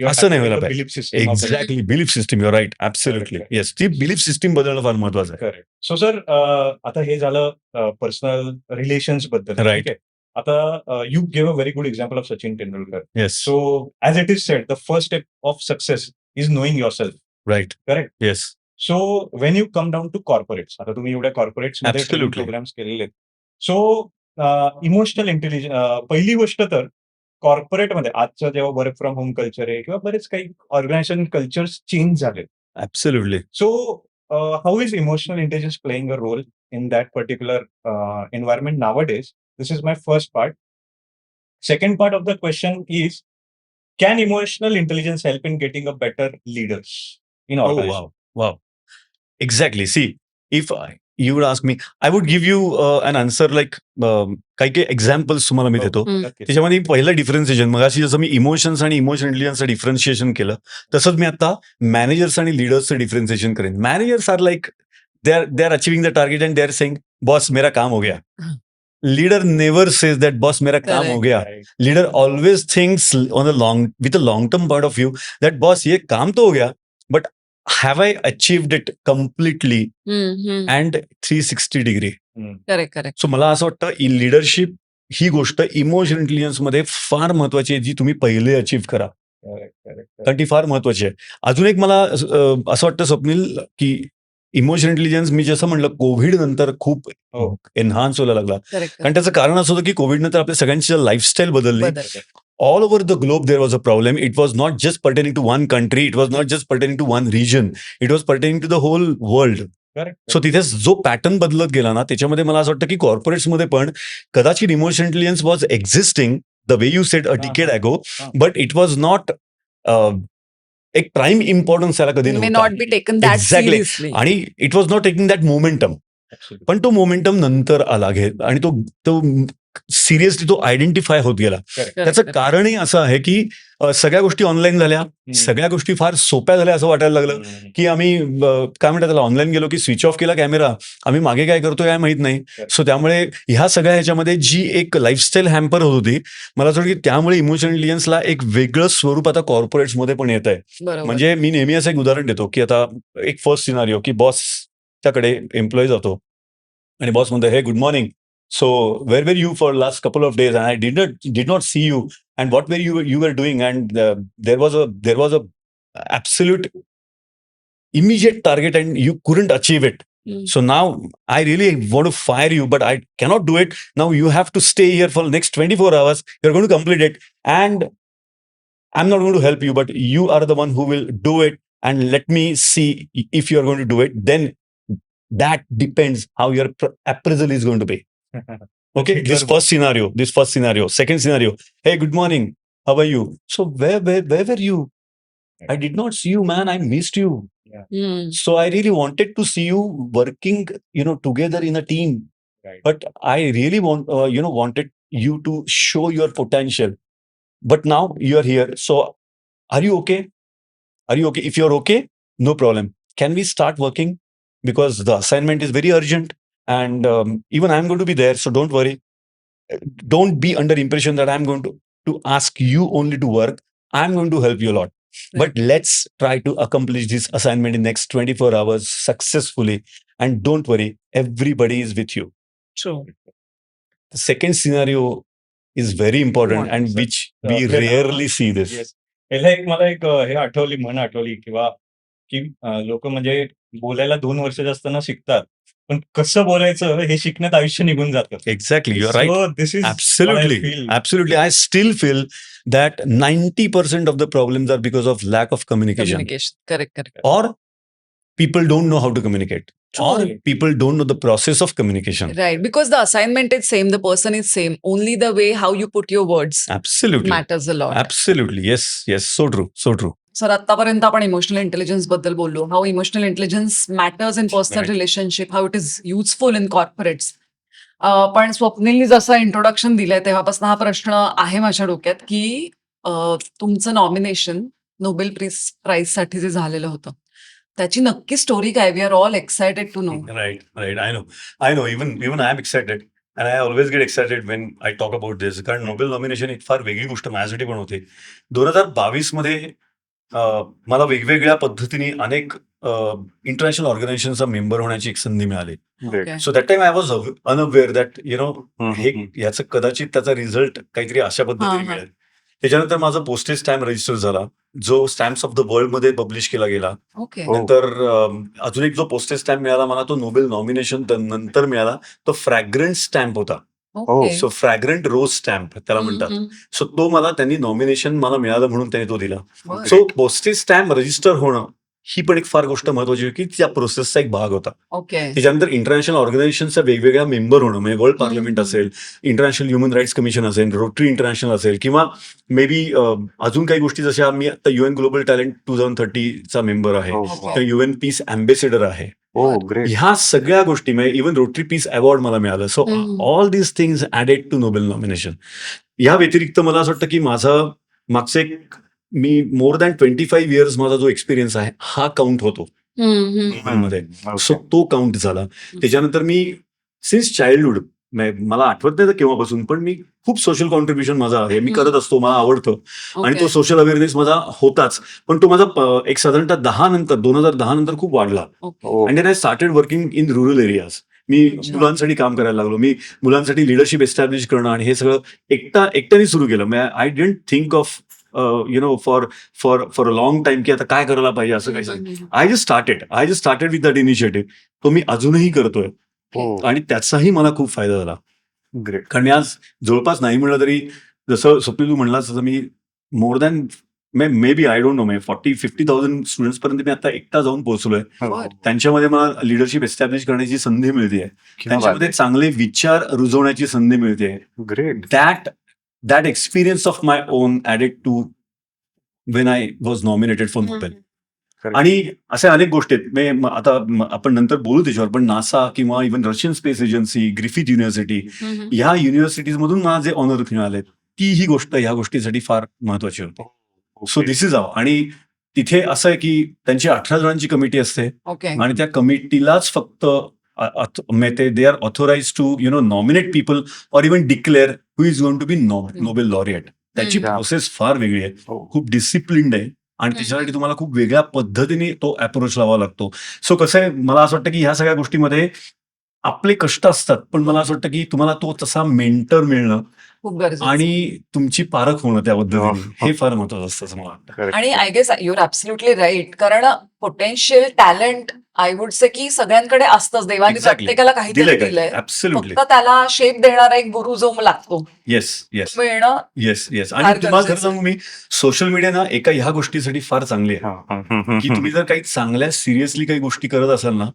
असं नाही व्हायला पाहिजे. Exactly, belief system, your right, absolutely, yes, ती बिलीफ सिस्टीम बदलणं फार महत्वाचं आहे. करेक्ट. सो सर, आता हे झालं पर्सनल रिलेशन्स बद्दल, राईट. आता you give a very good example of Sachin Tendulkar. Yes. So as it is said, the first step of success is knowing your self. Right. Correct. Yes. So when you come down to corporates, आता तुम्ही एवढ्या कॉर्पोरेट्स मध्ये प्रोग्राम्स केलेले आहेत, सो इमोशनल इंटेलिजन्स, पहिली गोष्ट तर कॉर्पोरेटमध्ये आजचं जेव्हा वर्क फ्रॉम होम कल्चर आहे किंवा बरेच काही ऑर्गनायझेशन कल्चर्स चेंज झाले. Absolutely. So how is emotional intelligence playing a role in that particular environment nowadays? This is my first part. Second part of the question is, can emotional intelligence help in getting a better leaders in organization? Wow. Exactly. See, if you would ask me, I would give you an answer like काही एक्झाम्पल्स तुम्हाला मी देतो. त्याच्यामध्ये पहिलं डिफरन्सिएशन, मगाशी जसं मी इमोशन्स आणि इमोशन इंटेलिजन्सचं डिफरन्शिएशन केलं, तसंच मी आता मॅनेजर्स आणि लिडर्सचं डिफरन्सिएशन करेन. Managers are like they are achieving the target and they are saying boss मेरा काम हो गया. Leader never says that boss मेरा काम हो गया. Leader always thinks on with a long term point of view that boss ये काम तो हो गया, but have I achieved it completely and 360 degree? Correct. So मला असं वाटतं लिडरशिप ही गोष्ट इमोशन इंटेलिजन्स मध्ये फार महत्वाची आहे, जी तुम्ही पहिले अचीव्ह करा, कारण ती फार महत्वाची आहे. अजून एक मला असं वाटतं स्वप्नील, की इमोशन इंटेलिजन्स मी जसं म्हणलं कोविड नंतर खूप एनहान्स व्हायला लागला. कारण त्याचं कारण असं होतं की कोविड नंतर आपल्या सगळ्यांची लाईफस्टाईल बदलली. All over the globe there was a problem. It was not just pertaining to one country, it was not just pertaining to one region, it was pertaining to the whole world. So तिथे जो पॅटर्न बदलत गेला ना, त्याच्यामध्ये मला असं वाटतं की कॉर्पोरेट्समध्ये पण कदाचित emotion intelligence was existing the way you said a decade ago, but it was not एक प्राईम इम्पॉर्टन्स त्याला कधी मे नव्हता. Not be taken that Exactly. Seriously. आणि it was not taking that momentum. पण तो मोमेंटम नंतर आला आणि तो सिरियसली तो आयडेंटिफाय होत गेला. त्याचं कारणही असं आहे की सगळ्या गोष्टी ऑनलाईन झाल्या, सगळ्या गोष्टी फार सोप्या झाल्या असं वाटायला लागलं की आम्ही काय म्हणतात त्याला ऑनलाईन गेलो की स्विच ऑफ केला कॅमेरा, आम्ही मागे काय करतोय काय माहित नाही. सो त्यामुळे ह्या सगळ्या ह्याच्यामध्ये जी एक लाईफस्टाईल हॅम्पर होत होती, मला असं वाटतं की त्यामुळे इमोशनल इंटेलिजन्सला एक वेगळं स्वरूप आता कॉर्पोरेट्समध्ये पण येत आहे. बरोबर. म्हणजे मी नेहमी असं एक उदाहरण देतो की आता एक फर्स्ट सिनारिओ की बॉसच्याकडे एम्प्लॉई जातो आणि बॉस म्हणतो, hey good morning, so where were you for last couple of days, I did not see you, and what were you were doing, and there was a absolute immediate target and you couldn't achieve it. So now I really want to fire you, but I cannot do it. Now you have to stay here for the next 24 hours. You're going to complete it. And I'm not going to help you, but you are the one who will do it. And let me see if you're going to do it. Then that depends how your appraisal is going to be. Okay, this first scenario. Second scenario, hey, good morning. How are you? So where were you? I did not see you, man. I missed you. So I really wanted to see you working, together in a team. Right. But I really wanted you to show your potential. But now you are here. So are you okay? Are you okay? If you're okay, no problem. Can we start working? Because the assignment is very urgent, and even I'm going to be there. So don't worry. Don't be under impression that I'm going to ask you only to work. I'm going to help you a lot. But let's try to accomplish this assignment in next 24 hours successfully. And don't worry, everybody is with you. True. The second scenario is very important What? and which we आपल्याला- rarely see this. Yes. याला एक मला एक हे आठवली म्हण आठवली किंवा की लोक म्हणजे बोलायला 2 वर्षाचे असताना शिकतात, पण कसं बोलायचं हे शिकण्यात आयुष्य निघून जातं. Exactly, you're right. So this is Absolutely. what I feel. Absolutely. I still feel that 90% of the problems are because of lack of communication. Communication. Correct. Or people don't know how to communicate. Or True. people don't know the process of communication. Right. Because the assignment is same, the person is same. Only the way how you put your words Absolutely. matters a lot. Absolutely. Yes. So true. So true. Sir आतापर्यंत आपण इमोशनल इंटेलिजन्स बद्दल बोललो, how emotional intelligence matters in personal Right. Relationship, how it is useful in corporates. पण स्वप्नीलनी जसं इंट्रोडक्शन दिलंय तेव्हापासून हा प्रश्न आहे माझ्या डोक्यात की तुमचं नॉमिनेशन नोबेल प्राइज साठी जे झालेलं होतं त्याची नक्की स्टोरी काय? We are all excited to know. Right. I know. Even I am excited. And I always get excited when I talk about this. कारण नोबेल नॉमिनेशन एक फार वेगळी गोष्ट माझ्यासाठी पण होती. 2022 मध्ये मला वेगवेगळ्या पद्धतीने अनेक इंटरनॅशनल ऑर्गनायझेशनचा मेंबर होण्याची एक संधी मिळाली. Great. So that time I was unaware that हे हम्म. याचं कदाचित त्याचा रिझल्ट काहीतरी अशा पद्धतीने हा. मिळेल. त्याच्यानंतर माझा पोस्टेज स्टॅम्प रजिस्टर झाला, जो स्टॅम्प्स ऑफ द वर्ल्ड मध्ये पब्लिश केला गेला. ओके. Oh. नंतर अजून एक जो पोस्टेज स्टॅम्प मिळाला मला, तो नोबेल नॉमिनेशन नंतर मिळाला. तो फ्रॅग्रंट स्टॅम्प होता. ओके. सो फ्रॅग्रंट रोज स्टॅम्प त्याला म्हणतात. सो तो मला त्यांनी नॉमिनेशन मला मिळालं म्हणून त्यांनी तो दिला. बरं. सो पोस्टेज स्टॅम्प रजिस्टर होणं ही पण एक फार गोष्ट महत्वाची होती की त्या प्रोसेसचा एक भाग होता. ओके. त्याच्यानंतर इंटरनॅशनल ऑर्गनायझेशनच्या वेगवेगळ्या मेंबर होणं, म्हणजे वर्ल्ड पार्लमेंट हम्म. असेल, इंटरनॅशनल ह्युमन राईट्स कमिशन असेल, रोटरी इंटरनॅशनल असेल, किंवा मे बी अजून काही गोष्टी जशा मी आता UN ग्लोबल टॅलेंट 2030चा मेंबर आहे, Oh, Okay. तर UN पीस अँबेसेडर आहे. Oh, great. ह्या सगळ्या गोष्टी म्हणजे इव्हन रोटरी पीस अवॉर्ड मला मिळालं. So hmm. All these things added to Nobel nomination. या व्यतिरिक्त मला असं वाटतं की माझं मागचे मी मोर दॅन 25 इयर्स माझा जो एक्सपिरियन्स आहे हा काउंट होतो नोबेलमध्ये. Okay. सो तो काउंट झाला. त्याच्यानंतर मी सिन्स चाइल्डहुड, मला आठवत नाही तर केव्हापासून, पण मी खूप सोशल कॉन्ट्रीब्युशन माझा आहे, मी करत असतो, मला आवडतं आणि ओके. तो सोशल अवेअरनेस माझा होताच. पण तो माझा एक साधारणतः 2010 नंतर खूप वाढला. Okay. Oh. And then I started working in rural areas. मी अच्छा. मुलांसाठी काम करायला लागलो. मी मुलांसाठी लिडरशिप एस्टॅब्लिश करणं आणि हे सगळं एकट्याने सुरू केलं. I didn't think of for a long time की आता काय करायला पाहिजे असं काही सांग. I just started with that initiative. तो मी अजूनही करतोय Oh, आणि त्याचाही मला खूप फायदा झाला. great. कारण मी आज जवळपास नाही म्हणलं तरी, जसं स्वप्नील तू म्हणलास तसं, मी more than may be I don't know 40-50,000 students पर्यंत मी आता एकटा जाऊन पोहोचलोय. Oh, त्यांच्यामध्ये मला लिडरशिप एस्टॅब्लिश करण्याची संधी मिळते, क्या बात त्यांच्यामध्ये आहे. चांगले विचार रुजवण्याची संधी मिळते. Great. That experience of my own added to when I was nominated for Nobel. Correct. आणि अशा अनेक गोष्टी आहेत. आता आपण नंतर बोलू त्याच्यावर, पण नासा किंवा even Russian space agency, Griffith university, ह्या युनिव्हर्सिटीज मधून मला जे ऑनर मिळाले, ती ही गोष्ट ह्या गोष्टीसाठी फार महत्वाची होती. So this is how. आणि तिथे असं आहे की त्यांची 18 जणांची कमिटी असते ओके. आणि त्या कमिटीलाच फक्त they are authorise to nominate people or even declare who is going to be Nobel laureate. त्याची हम्म. प्रोसेस फार वेगळी आहे, हो. खूप डिसिप्लिन्ड आहे आणि त्याच्यासाठी तुम्हाला खूप वेगळ्या पद्धतीने तो अप्रोच लावावा लागतो. सो कसं आहे, मला असं वाटतं की ह्या सगळ्या गोष्टीमध्ये आपले कष्ट असतात, पण मला असं वाटतं की तुम्हाला तो तसा मेंटर मिळणं खूप गरजेचं. आणि तुमची पारख होणं त्या पद्धतीने हो. हे फार महत्वाचं असतं असं मला वाटतं. Correct. आणि I guess your absolutely right. कारण potential talent I would say की सगळ्यांकडे असतंच. देवाने Exactly. प्रत्येकाला काहीतरी दिलंय दिलंय. ऍब्सोल्युटली. फक्त त्याला शेप देणारा एक गुरु जो लागतो येस येस मिळणं. Yes yes. फार आणि तुम्हाला खरं गरजेचं सांगू, मी सोशल मीडिया ना एका ह्या गोष्टीसाठी फार चांगली आहे की तुम्ही जर काही चांगल्या सिरियसली काही गोष्टी करत असाल ना,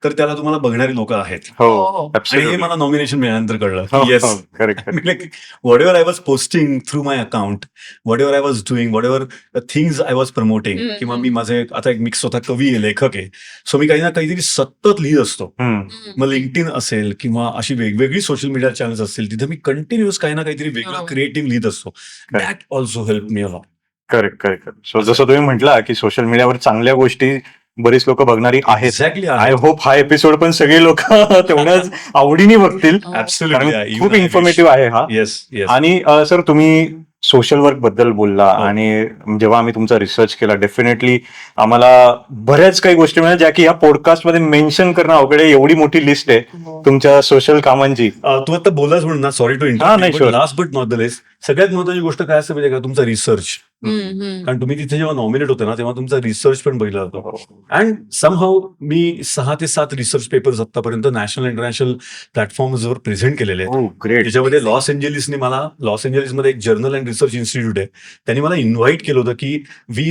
तर त्याला तुम्हाला बघणारी लोक आहेत. हो, हो. आणि हे absolutely. मला नॉमिनेशन मिळाल्यानंतर कळलं. हो, येस, हो, correct, correct. What ever I was posting through my account, what ever I was doing, what ever things I was promoting, हम्म, किंवा हम्म. मी माझे आता एक मिक्स स्वतः कवी आहे, लेखक आहे, सो मी काही ना काहीतरी सतत लिहित असतो. हम्म. मग लिंक्डइन असेल किंवा अशी वेगवेगळी सोशल मीडिया चॅनल्स असतील, तिथे मी कंटिन्युअस काही ना काहीतरी वेगळं बरोबर. क्रिएटिव्ह लिहित असतो. That also help me a lot. Correct correct. So जसं तुम्ही म्हटला की सोशल मीडियावर चांगल्या गोष्टी बरीच लोक बघणारी आहेत. एक्झॅक्टली. आय होप हा एपिसोड पण सगळे लोक तेवढ्याच आवडीने बघतील. हो. कारण खूप इन्फॉर्मेटिव्ह आहे हा. Yes yes. आणि सर, तुम्ही सोशल वर्क बद्दल बोलला हो. आणि जेव्हा आम्ही तुमचा रिसर्च केला, डेफिनेटली आम्हाला बऱ्याच काही गोष्टी मिळाल्या ज्या की या पॉडकास्ट मध्ये मेन्शन करणं अवघड आहे. एवढी मोठी लिस्ट आहे हो. तुमच्या सोशल कामांची. तू आता बोललास म्हणून ना, सॉरी टू हा, नाही, interrupt, sure. Last but not the लेस्ट, सगळ्यात महत्वाची गोष्ट काय असते माहिती का, तुमचा रिसर्च. कारण तुम्ही तिथे जेव्हा नॉमिनेट होते ना, तेव्हा तुमचा रिसर्च पण बघितला जातो. अँड समहाऊ मी 6 ते 7 रिसर्च पेपर्स आतापर्यंत नॅशनल इंटरनॅशनल प्लॅटफॉर्मवर प्रेझेंट केलेले आहेत. हो, ग्रेट. त्याच्यामध्ये लॉस एंजलिसमध्ये एक जर्नल अँड रिसर्च इन्स्टिट्यूट आहे, त्यांनी मला इन्व्हाइट केलं होतं की we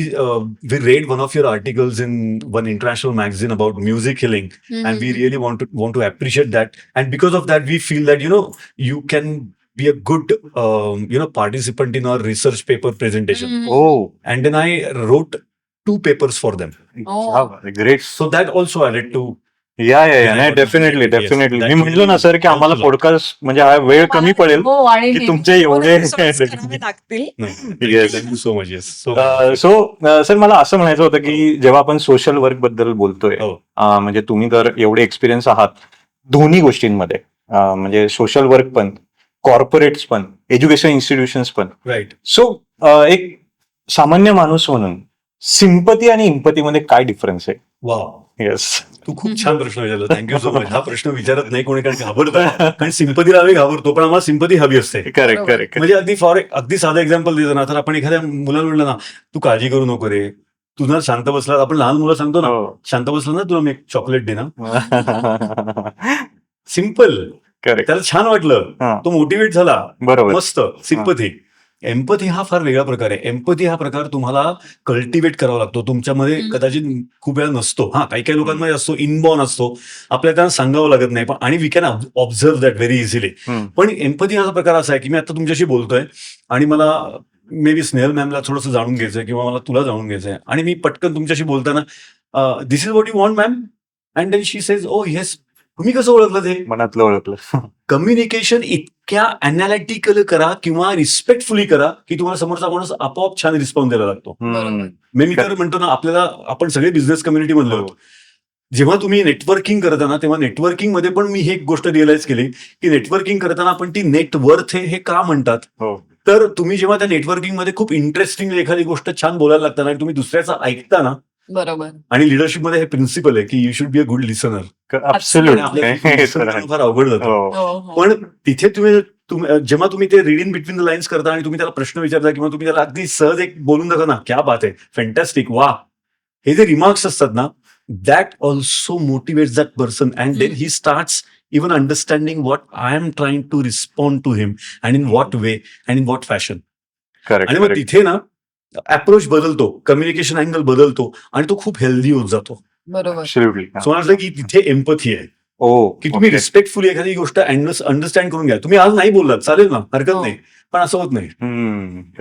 read one of your articles in one international magazine about music healing, and we really want to appreciate that, and because of that we feel that you can be a good participant in our research paper presentation. हो, And then I wrote 2 papers for them. Great. So that also added to. या Yeah, नाही, but definitely yes, definitely. that मी म्हटलं ना really सर की आम्हाला helps a lot. पॉडकास्ट म्हणजे हा वेळ कमी पडेल. हो, आणि की नेहमी तुमचे एवढे- episodes करावे लागतील. Yes. Thank you so much. Yes. So, so sir, मला असं म्हणायचं होतं की जेव्हा आपण सोशल वर्क बद्दल बोलतोय, हो. म्हणजे तुम्ही तर एवढे एक्सपिरियन्स आहात दोन्ही गोष्टींमध्ये, म्हणजे सोशल वर्क पण, कॉर्पोरेट्स पण, एज्युकेशन इन्स्टिट्यूशन्स पण. right. सो एक सामान्य माणूस म्हणून सिम्पती आणि इम्पतीमध्ये काय डिफरन्स आहे? Wow. येस. तू खूप छान प्रश्न विचारला. Thank you so much. हा प्रश्न विचारत नाही कोणी, कारण घाबरतात. कारण सिंपतीला आम्ही घाबरतो, पण आम्हाला सिंपती हवी असते. करेक्ट बरोबर. करेक्ट. म्हणजे अगदी साधं एक्झाम्पल देतो ना, तर आपण एखाद्या मुलाला म्हणलं ना, तू काळजी करू नको रे, तू जर शांत बसला, आपण लहान मुलं सांगतो ना, हो. शांत बसला ना, तुला मी एक चॉकलेट दे ना. सिम्पल. करेक्ट. त्याला छान वाटलं, हा. तो मोटिवेट झाला, बरोबर. मस्त. सिंपथी. एम्पथी हा फार वेगळा प्रकार आहे. एम्पथी हा प्रकार तुम्हाला कल्टिवेट करावा लागतो. तुमच्यामध्ये कदाचित खूप वेळा नसतो. हा, काही काही लोकांमध्ये असतो, इनबॉर्न असतो, आपल्याला त्यांना सांगावं लागत नाही, पण आणि we can observe that very easily. पण एम्पथी हा प्रकार असा आहे की मी आता तुमच्याशी बोलतोय आणि मला मे बी स्नेहल मॅमला थोडंसं जाणून घ्यायचंय किंवा मला तुला जाणून घ्यायचंय, आणि मी पटकन तुमच्याशी बोलताना this is what you want ma'am, and then she says oh yes. तुम्ही कसं ओळखलं ते? मनातलं ओळखलं. कम्युनिकेशन इतक्या अनालिटिकल करा किंवा रिस्पेक्टफुली करा की तुम्हाला समोरचा माणूस आपोआप छान रिस्पॉन्स द्यायला लागतो. मी तर म्हणतो ना, आपल्याला, आपण सगळे बिझनेस कम्युनिटी मधले होतो, जेव्हा तुम्ही नेटवर्किंग करता ना, तेव्हा नेटवर्किंग मध्ये पण मी ही एक गोष्ट रिअलाइज केली की नेटवर्किंग करताना आपण ती नेटवर्थ हे का म्हणतात. हो. तर तुम्ही जेव्हा त्या नेटवर्किंग मध्ये खूप इंटरेस्टिंग एखादी गोष्ट छान बोलायला लागता आणि तुम्ही दुसऱ्याचं ऐकता ना, बरोबर. आणि लिडरशिपमध्ये हे प्रिन्सिपल आहे की you should be a good listener. Absolutely. फार अवघड जातं. हो. हो, हो. पण तिथे जेव्हा तुम्ही ते read in between the lines करता आणि तुम्ही त्याला प्रश्न विचारता किंवा तुम्ही त्याला अगदी सहज एक बोलून दाखवा ना, क्या बात आहे, फॅन्टॅस्टिक, वा, हे जे रिमार्क्स असतात ना, that also motivates that person, and then he starts even understanding what I am trying to respond to him, and in what way, and in what fashion. आणि मग तिथे ना अप्रोच बदलतो, कम्युनिकेशन अँगल बदलतो आणि तो खूप हेल्दी होत जातो. बरोबर. Absolutely. सो मला वाटतं की तिथे एम्पथी आहे. ओ की तुम्ही रिस्पेक्टफुली एखादी गोष्ट अंडरस्टँड करून घ्या. तुम्ही आज नाही बोललात चालेल ना, हरकत हो. नाही, पण असं होत नाही.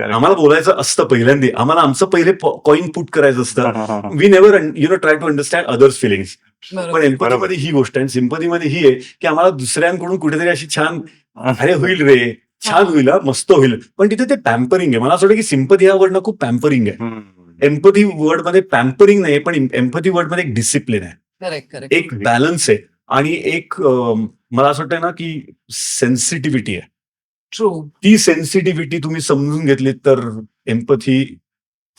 आम्हाला बोलायचं असतं पहिल्यांदा, आम्हाला आमचं पहिले कॉइन पुट करायचं असतं. We never try to understand others feelings. बरोबर. पण एम्पथीमध्ये ही गोष्ट आहे, सिम्पथीमध्ये ही आहे की आम्हाला दुसऱ्यांकडून कुठेतरी अशी छान अरे होईल रे, छान होईल हा, मस्त होईल, पण तिथे ते पॅम्परिंग आहे. मला असं वाटतं की सिम्पथी हा वर्ड ना खूप पॅम्परिंग आहे. एम्पथी वर्ड मध्ये पॅम्परिंग नाही, पण एम्पथी वर्ड मध्ये एक डिसिप्लिन आहे, करेक्ट करेक्ट. एक बॅलन्स आहे आणि एक मला असं वाटतं ना की सेन्सिटिव्हिटी आहे. ट्रू. ती सेन्सिटिव्हिटी तुम्ही समजून घेतली तर एम्पथी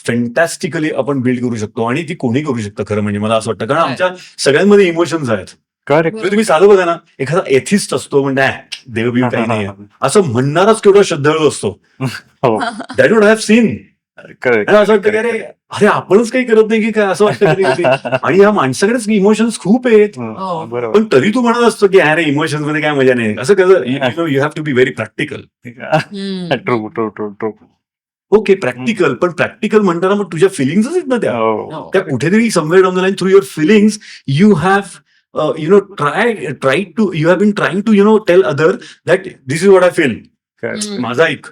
फॅन्टॅस्टिकली आपण बिल्ड करू शकतो आणि ती कोणी करू शकतं खरं म्हणजे मला असं वाटतं, कारण आमच्या सगळ्यांमध्ये इमोशन्स आहेत. करेक्ट. म्हणजे तुम्ही साधं बघा ना, एखादा एथिस्ट असतो म्हणजे देवबीव काही नाही असं म्हणणारच केवढा श्रद्धाळू असतो. हो. That would have seen. Correct. आणि असं वाटतं की अरे आपणच काही करत नाही की काय, असं वाटतं कधी. आणि या माणसाकडेच इमोशन्स खूप आहेत, हो. बरोबर. पण तरी तू म्हणत असतो की अरे इमोशन्स मध्ये काय मजा नाही. असं कसं, you have to be very practical. Hmm. True true true true. Okay practical, पण प्रॅक्टिकल म्हणताना मग तुझ्या फिलिंग्सच आहेत ना त्या हो. त्या कुठेतरी somewhere down the line through your feelings you have try to you have been trying to tell other that this is what I feel. Hmm. माझा ऐक.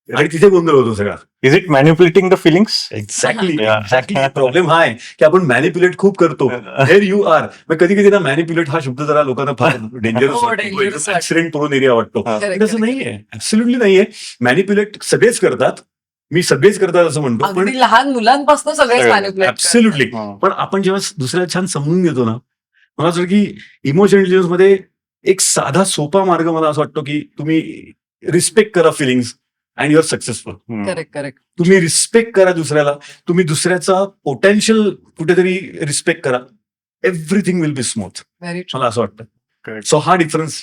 आणि तिथे गोंधळ होतो सगळा. Is it manipulating the feelings? Exactly Yeah. Exactly. Problem हा आहे की आपण मॅनिप्युलेट खूप करतो. Here you are. कधी कधी ना मॅनिप्युलेट हा शब्द जरा लोकांना फार हो, डेंजरस dangerous वाटतो. ऍक्सिडेंट करून एरिया वाटतो. Correct, तसं correct. नाहीये, ऍब्सोल्युटली नाहीये. मॅनिप्युलेट सगळेच करतात, मी सगळेच करतात असं म्हणतो, पण अगदी लहान मुलांपासून सगळेच सगळे. मॅनिप्युलेट. ऍब्सोल्युटली. पण आपण जेव्हा दुसऱ्याला छान समजून घेतो ना, मला असं वाटतं की इमोशनल इंटेलिजन्स मध्ये एक साधा सोपा मार्ग मला असं वाटतो की तुम्ही रिस्पेक्ट करा feelings and you're successful. Correct correct. तुम्ही रिस्पेक्ट करा दुसऱ्याला, तुम्ही दुसऱ्याचा पोटेन्शियल कुठेतरी रिस्पेक्ट करा, everything will be smooth. Very true. मला असं वाटतं. Correct. सो हा difference.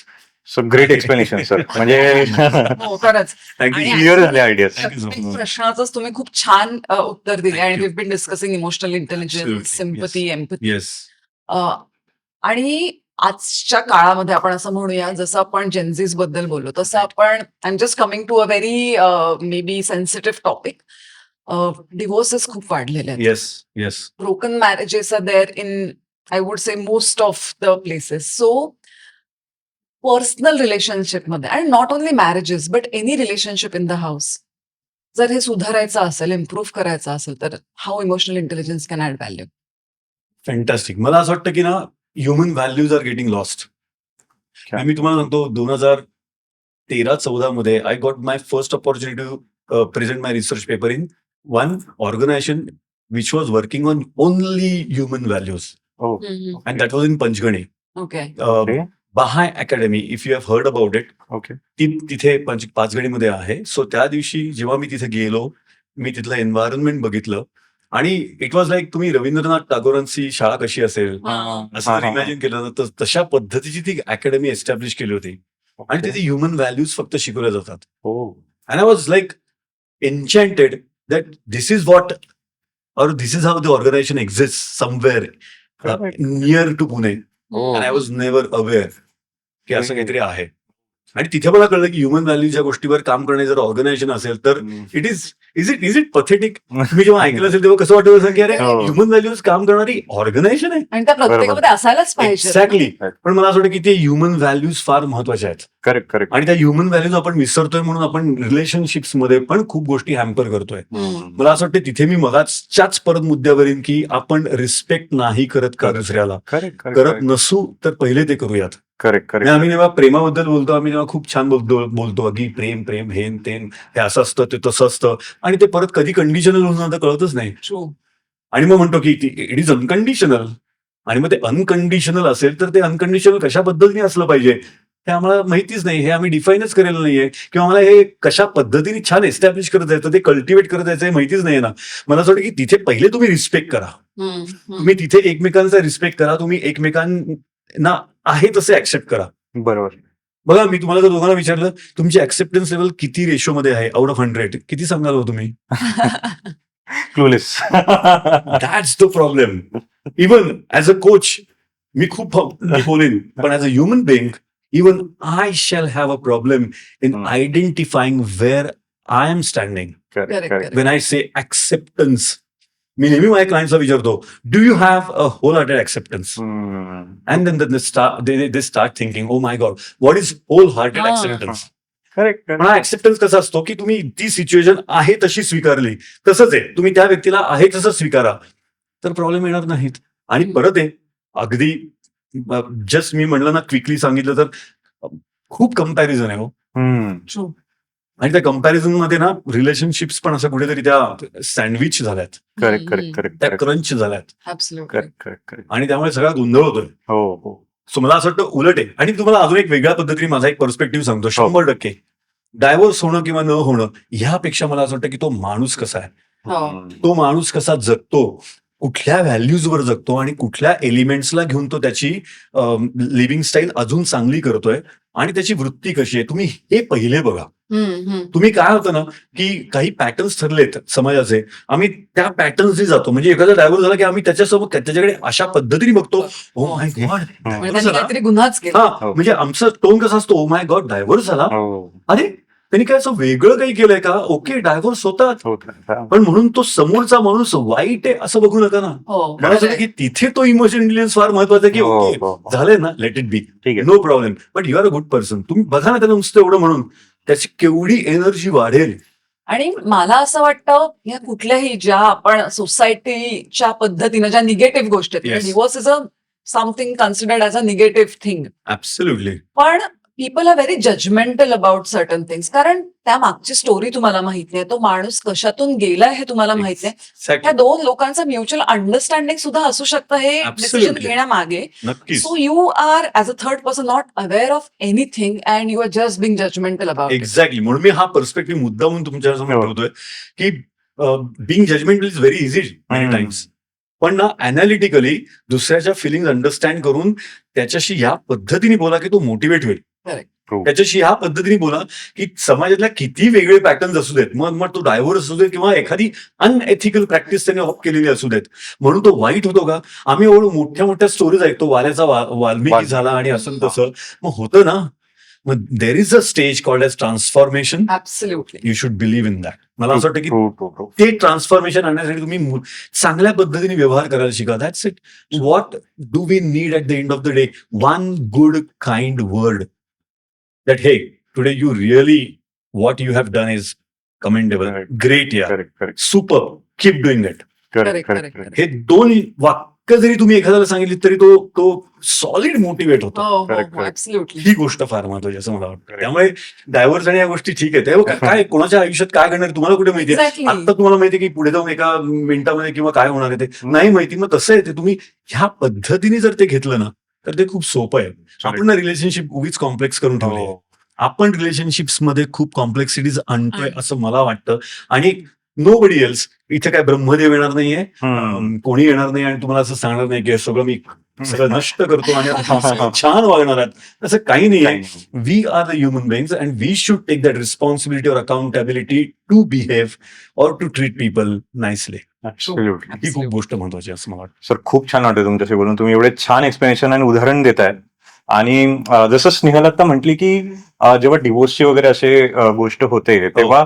So great explanation sir. म्हणजे हो खरंच. थँक्यू. आणि क्लिअर झाले आयडियाज. Thank you so प्रत्येक much. प्रश्नाचंच तुम्ही खूप छान उत्तर दिले Thank आणि you. We been discussing emotional intelligence, Absolutely. Sympathy, empathy. Yes. आणि आजच्या काळामध्ये आपण असं म्हणूया, जसं आपण जेन्झीज बद्दल बोललो तसं आपण I am just coming to a very may be sensitive topic. Divorces खूप वाढलेले आहेत. Yes. Yes. Broken marriages are there in I would say most of the places. So personal रिलेशनशिपमध्ये आणि not only marriages but any relationship in the house जर हे सुधारायचं असेल, इम्प्रूव्ह करायचं असेल, तर how emotional intelligence can add value. Fantastic. मला असं वाटतं की ना human values are getting lost. मी तुम्हाला सांगतो 2013-14 मध्ये I got my first opportunity to present my research paper in one organisation which was working on only human values and that was in Panchgani. Okay. Bahai academy, if you have heard about it. Okay. ती तिथे पाचगणीमध्ये आहे. सो त्या दिवशी जेव्हा मी तिथे गेलो, मी तिथलं एन्व्हायरमेंट बघितलं आणि इट वॉज लाईक तुम्ही रवींद्रनाथ टागोरांची शाळा कशी असेल असं इमॅजिन केलं तर तशा पद्धतीची ती अकॅडमी एस्टॅब्लिश केली होती आणि तिथे ह्युमन व्हॅल्यूज फक्त शिकवल्या जातात. And I was like enchanted that this is what और this is how the organisation exist somewhere near to Pune. And I was never aware की असं काहीतरी आहे. आणि तिथे मला कळलं की ह्युमन व्हॅल्यूज या गोष्टीवर काम करणे जर ऑर्गनायझेशन असेल तर इट इज इट पथेटिक. मी जेव्हा ऐकलं असेल तेव्हा कसं वाटतं की अरे हो. ह्युमन व्हॅल्यूज काम करणारी ऑर्गनायझेशन आहे. आणि त्या प्रत्येकामध्ये असायलाच पाहिजे. एक्झॅक्टली. पण मला असं वाटतं की ते ह्युमन व्हॅल्यूज फार महत्वाच्या आहेत. Correct correct. आणि त्या ह्युमन व्हॅल्यूज आपण विसरतोय म्हणून आपण रिलेशनशिप्स मध्ये पण खूप गोष्टी हॅम्पर करतोय. मला असं वाटतं तिथे मी मगाच्याच परत मुद्द्यावर येईन की आपण रिस्पेक्ट नाही करत का दुसऱ्याला. करेक्ट करत नसू तर पहिले ते करूयात. Correct correct. आम्ही जेव्हा प्रेमाबद्दल बोलतो आम्ही जेव्हा खूप छान बोलतो की प्रेम प्रेम हेन तेन हे असं असतं ते तसं असतं आणि ते परत कधी कंडिशनल होऊन जातं कळतच नाही. ट्रू. आणि मग म्हणतो की इट इज अनकंडिशनल. आणि मग ते अनकंडिशनल असेल तर ते अनकंडिशनल कशा पद्धतीने असलं पाहिजे हे आम्हाला माहितीच नाही. हे आम्ही डिफाईनच करेल नाहीये किंवा आम्हाला हे कशा पद्धतीने छान एस्टॅब्लिश करत जायचं ते कल्टिवेट करत जायचं हे माहितीच नाही ना. मला असं वाटतं की तिथे पहिले तुम्ही रिस्पेक्ट करा. तुम्ही तिथे एकमेकांचा रिस्पेक्ट करा. तुम्ही एकमेकांना आहे तसे ऍक्सेप्ट करा. बरोबर. बघा मी तुम्हाला जर दोघांना विचारलं तुमची ऍक्सेप्टन्स लेवल किती रेशो मध्ये आहे आउट ऑफ 100 किती सांगाल हो तुम्ही? Clueless. That's the problem. Even as a coach मी खूप बोलेन पण as a human being even I shall have a problem in identifying where I am standing correct correct. when I say acceptance. मी नेहमी माझ्या क्लायंटला विचारतो, do you have a whole hearted acceptance? And then they start thinking, oh my God, what is whole hearted हा. ऍक्सेप्टन्स? करेक्ट पण हा ऍक्सेप्टन्स कसा असतो की तुम्ही ती सिच्युएशन आहे तशी स्वीकारली, तसंच आहे, तुम्ही त्या व्यक्तीला आहे तसं स्वीकारा, तर प्रॉब्लेम येणार नाहीत. आणि परत आहे, अगदी जस्ट मी म्हणलं ना, क्विकली सांगितलं तर खूप कम्पॅरिझन आहे हो. True. आणि त्या कम्पॅरिझन मध्ये ना रिलेशनशिप्स पण असं कुठेतरी त्या सँडविच झाल्यात, करेक्ट करेक्ट करेक्ट त्या क्रंच झाल्यात, Absolutely. Correct correct correct. आणि त्यामुळे सगळा गोंधळ होतोय. हो हो. सो मला असं वाटतं उलट आहे. आणि तुम्हाला अजून एक वेगळ्या पद्धतीने माझा एक पर्स्पेक्टिव्ह सांगतो, 100% डायव्होर्स होणं किंवा न होणं ह्यापेक्षा मला असं वाटतं की तो माणूस कसा आहे, हो. तो माणूस कसा जगतो, कुठल्या व्हॅल्यूजवर जगतो आणि कुठल्या एलिमेंट्सला घेऊन तो त्याची लिव्हिंग स्टाईल अजून चांगली करतोय आणि त्याची वृत्ती कशी आहे, तुम्ही हे पहिले बघा. तुम्ही काय होतं ना की काही पॅटर्न्स ठरलेत समाजाचे, आम्ही त्या पॅटर्न्सनी जातो. म्हणजे एखादा डायव्होर्स झाला की आम्ही त्याच्यासोबत त्याच्याकडे अशा पद्धतीने बघतो, ओ माय गॉड म्हणजे त्यांनी काहीतरी गुन्हाच केला. हा, म्हणजे आमचा टोन कसा असतो, ओ माय गॉड डायव्होर्स झाला, हो. अरे त्यांनी काय असं वेगळं काही केलंय का? ओके, डायव्होर्स होतात, होतं. पण म्हणून तो समोरचा माणूस वाईट आहे असं बघू नका ना. हो. मला असं वाटतं की तिथे तो इमोशनल इंटेलिजन्स फार महत्वाचा आहे की हो, ओके हो, हो. झालंय ना, लेट इट बी, ठीक आहे. No problem, but you are a good person. तुम्ही बघा ना त्याला नुसतं एवढं म्हणून त्याची केवढी एनर्जी वाढेल. आणि मला असं वाटतं या कुठल्याही ज्या आपण सोसायटीच्या पद्धतीनं ज्या निगेटिव्ह गोष्टी आहेत, Yes. Divorce is a something considered as a negative thing, absolutely. पण people are very judgemental about certain things. कारण त्या मागची स्टोरी तुम्हाला माहित नाही, तो माणूस कशातून गेलाय हे तुम्हाला माहित नाही. त्या दोन लोकांचं म्युच्युअल अंडरस्टँडिंग सुद्धा असू शकतं हे डिसिजन Absolutely. घेण्यामागे. नक्कीच. So you are as a third person not aware of anything and you are just being judgemental about it. Exactly. म्हणून मी हा पर्स्पेक्टिव्ह मुद्दा म्हणून तुमच्यासमोर हो. ठेवतोय की being judgemental is very easy many times, पण ना अनालिटिकली दुसऱ्याच्या फिलिंग अंडरस्टँड करून त्याच्याशी ह्या पद्धतीने बोला की तो मोटिवेट होईल. Correct. त्याच्याशी ह्या पद्धतीने बोला की समाजातल्या किती वेगळे पॅटर्न्स असू देत, मग तो डायव्होर्स असू देत किंवा एखादी अनएथिकल प्रॅक्टिस त्याने ऑप केलेली असू देत, म्हणून तो वाईट होतो का? आम्ही एवढं मोठ्या मोठ्या स्टोरीज ऐकतो, वाऱ्याचा वाल्मिकी झाला आणि असं तसं, मग होतं ना. मग there is a stage called as transformation. Absolutely. You should believe in that. मला असं वाटतं की True, true, true. ते ट्रान्सफॉर्मेशन आणण्यासाठी तुम्ही चांगल्या पद्धतीने व्यवहार करायला शिका. That's it. What do we need at the end of the day? One good kind word that हे today you really what you have done is commendable, Correct. Great, या Correct, correct, super, keep doing it. correct, Correct, correct, correct. correct. हे दोन वाक्य जरी तुम्ही एखाद्याला सांगितली तरी तो सॉलिड मोटिवेट होतो. हो, Correct, correct. ऍब्सल्युटली. ही गोष्ट फार महत्वाची असं मला वाटतं. Correct. त्यामुळे डायव्हर्स आणि या गोष्टी ठीक आहेत. हे काय कोणाच्या आयुष्यात काय घडणार तुम्हाला कुठे माहितीये? Exactly. आता तुम्हाला माहितीये की पुढे जाऊन एका मिनिटामध्ये किंवा काय होणार आहे ते नाही माहिती. मग तसं आहे ते, तुम्ही ह्या पद्धतीने जर ते घेतलं ना तर ते खूप सोपं आहे. आपण ना रिलेशनशिप उगीच कॉम्प्लेक्स करून ठेवले. हो. आपण रिलेशनशिप्स मध्ये खूप कॉम्प्लेक्सिटीज आणतोय आणि- असं मला वाटतं. आणि नो बडी एल्स, इथे काय ब्रह्मदेव येणार नाहीये, कोणी येणार नाही आणि तुम्हाला असं सांगणार नाही की हे सगळं मी सगळं नष्ट करतो आणि आपण छान वागणार आहात, असं काही नाहीये. We are the human beings and we should take that responsibility और अकाउंटेबिलिटी टू बिहेव और to treat people nicely. Absolutely. ही खूप गोष्ट महत्वाची आहे असं मला वाटतं. सर खूप छान वाटतं तुमच्याशी बोलून. तुम्ही एवढे छान एक्सप्लेनेशन आणि उदाहरण देताय. आणि जसं स्नेहल आता म्हटली की जेव्हा डिवोर्सची वगैरे असे गोष्ट होते तेव्हा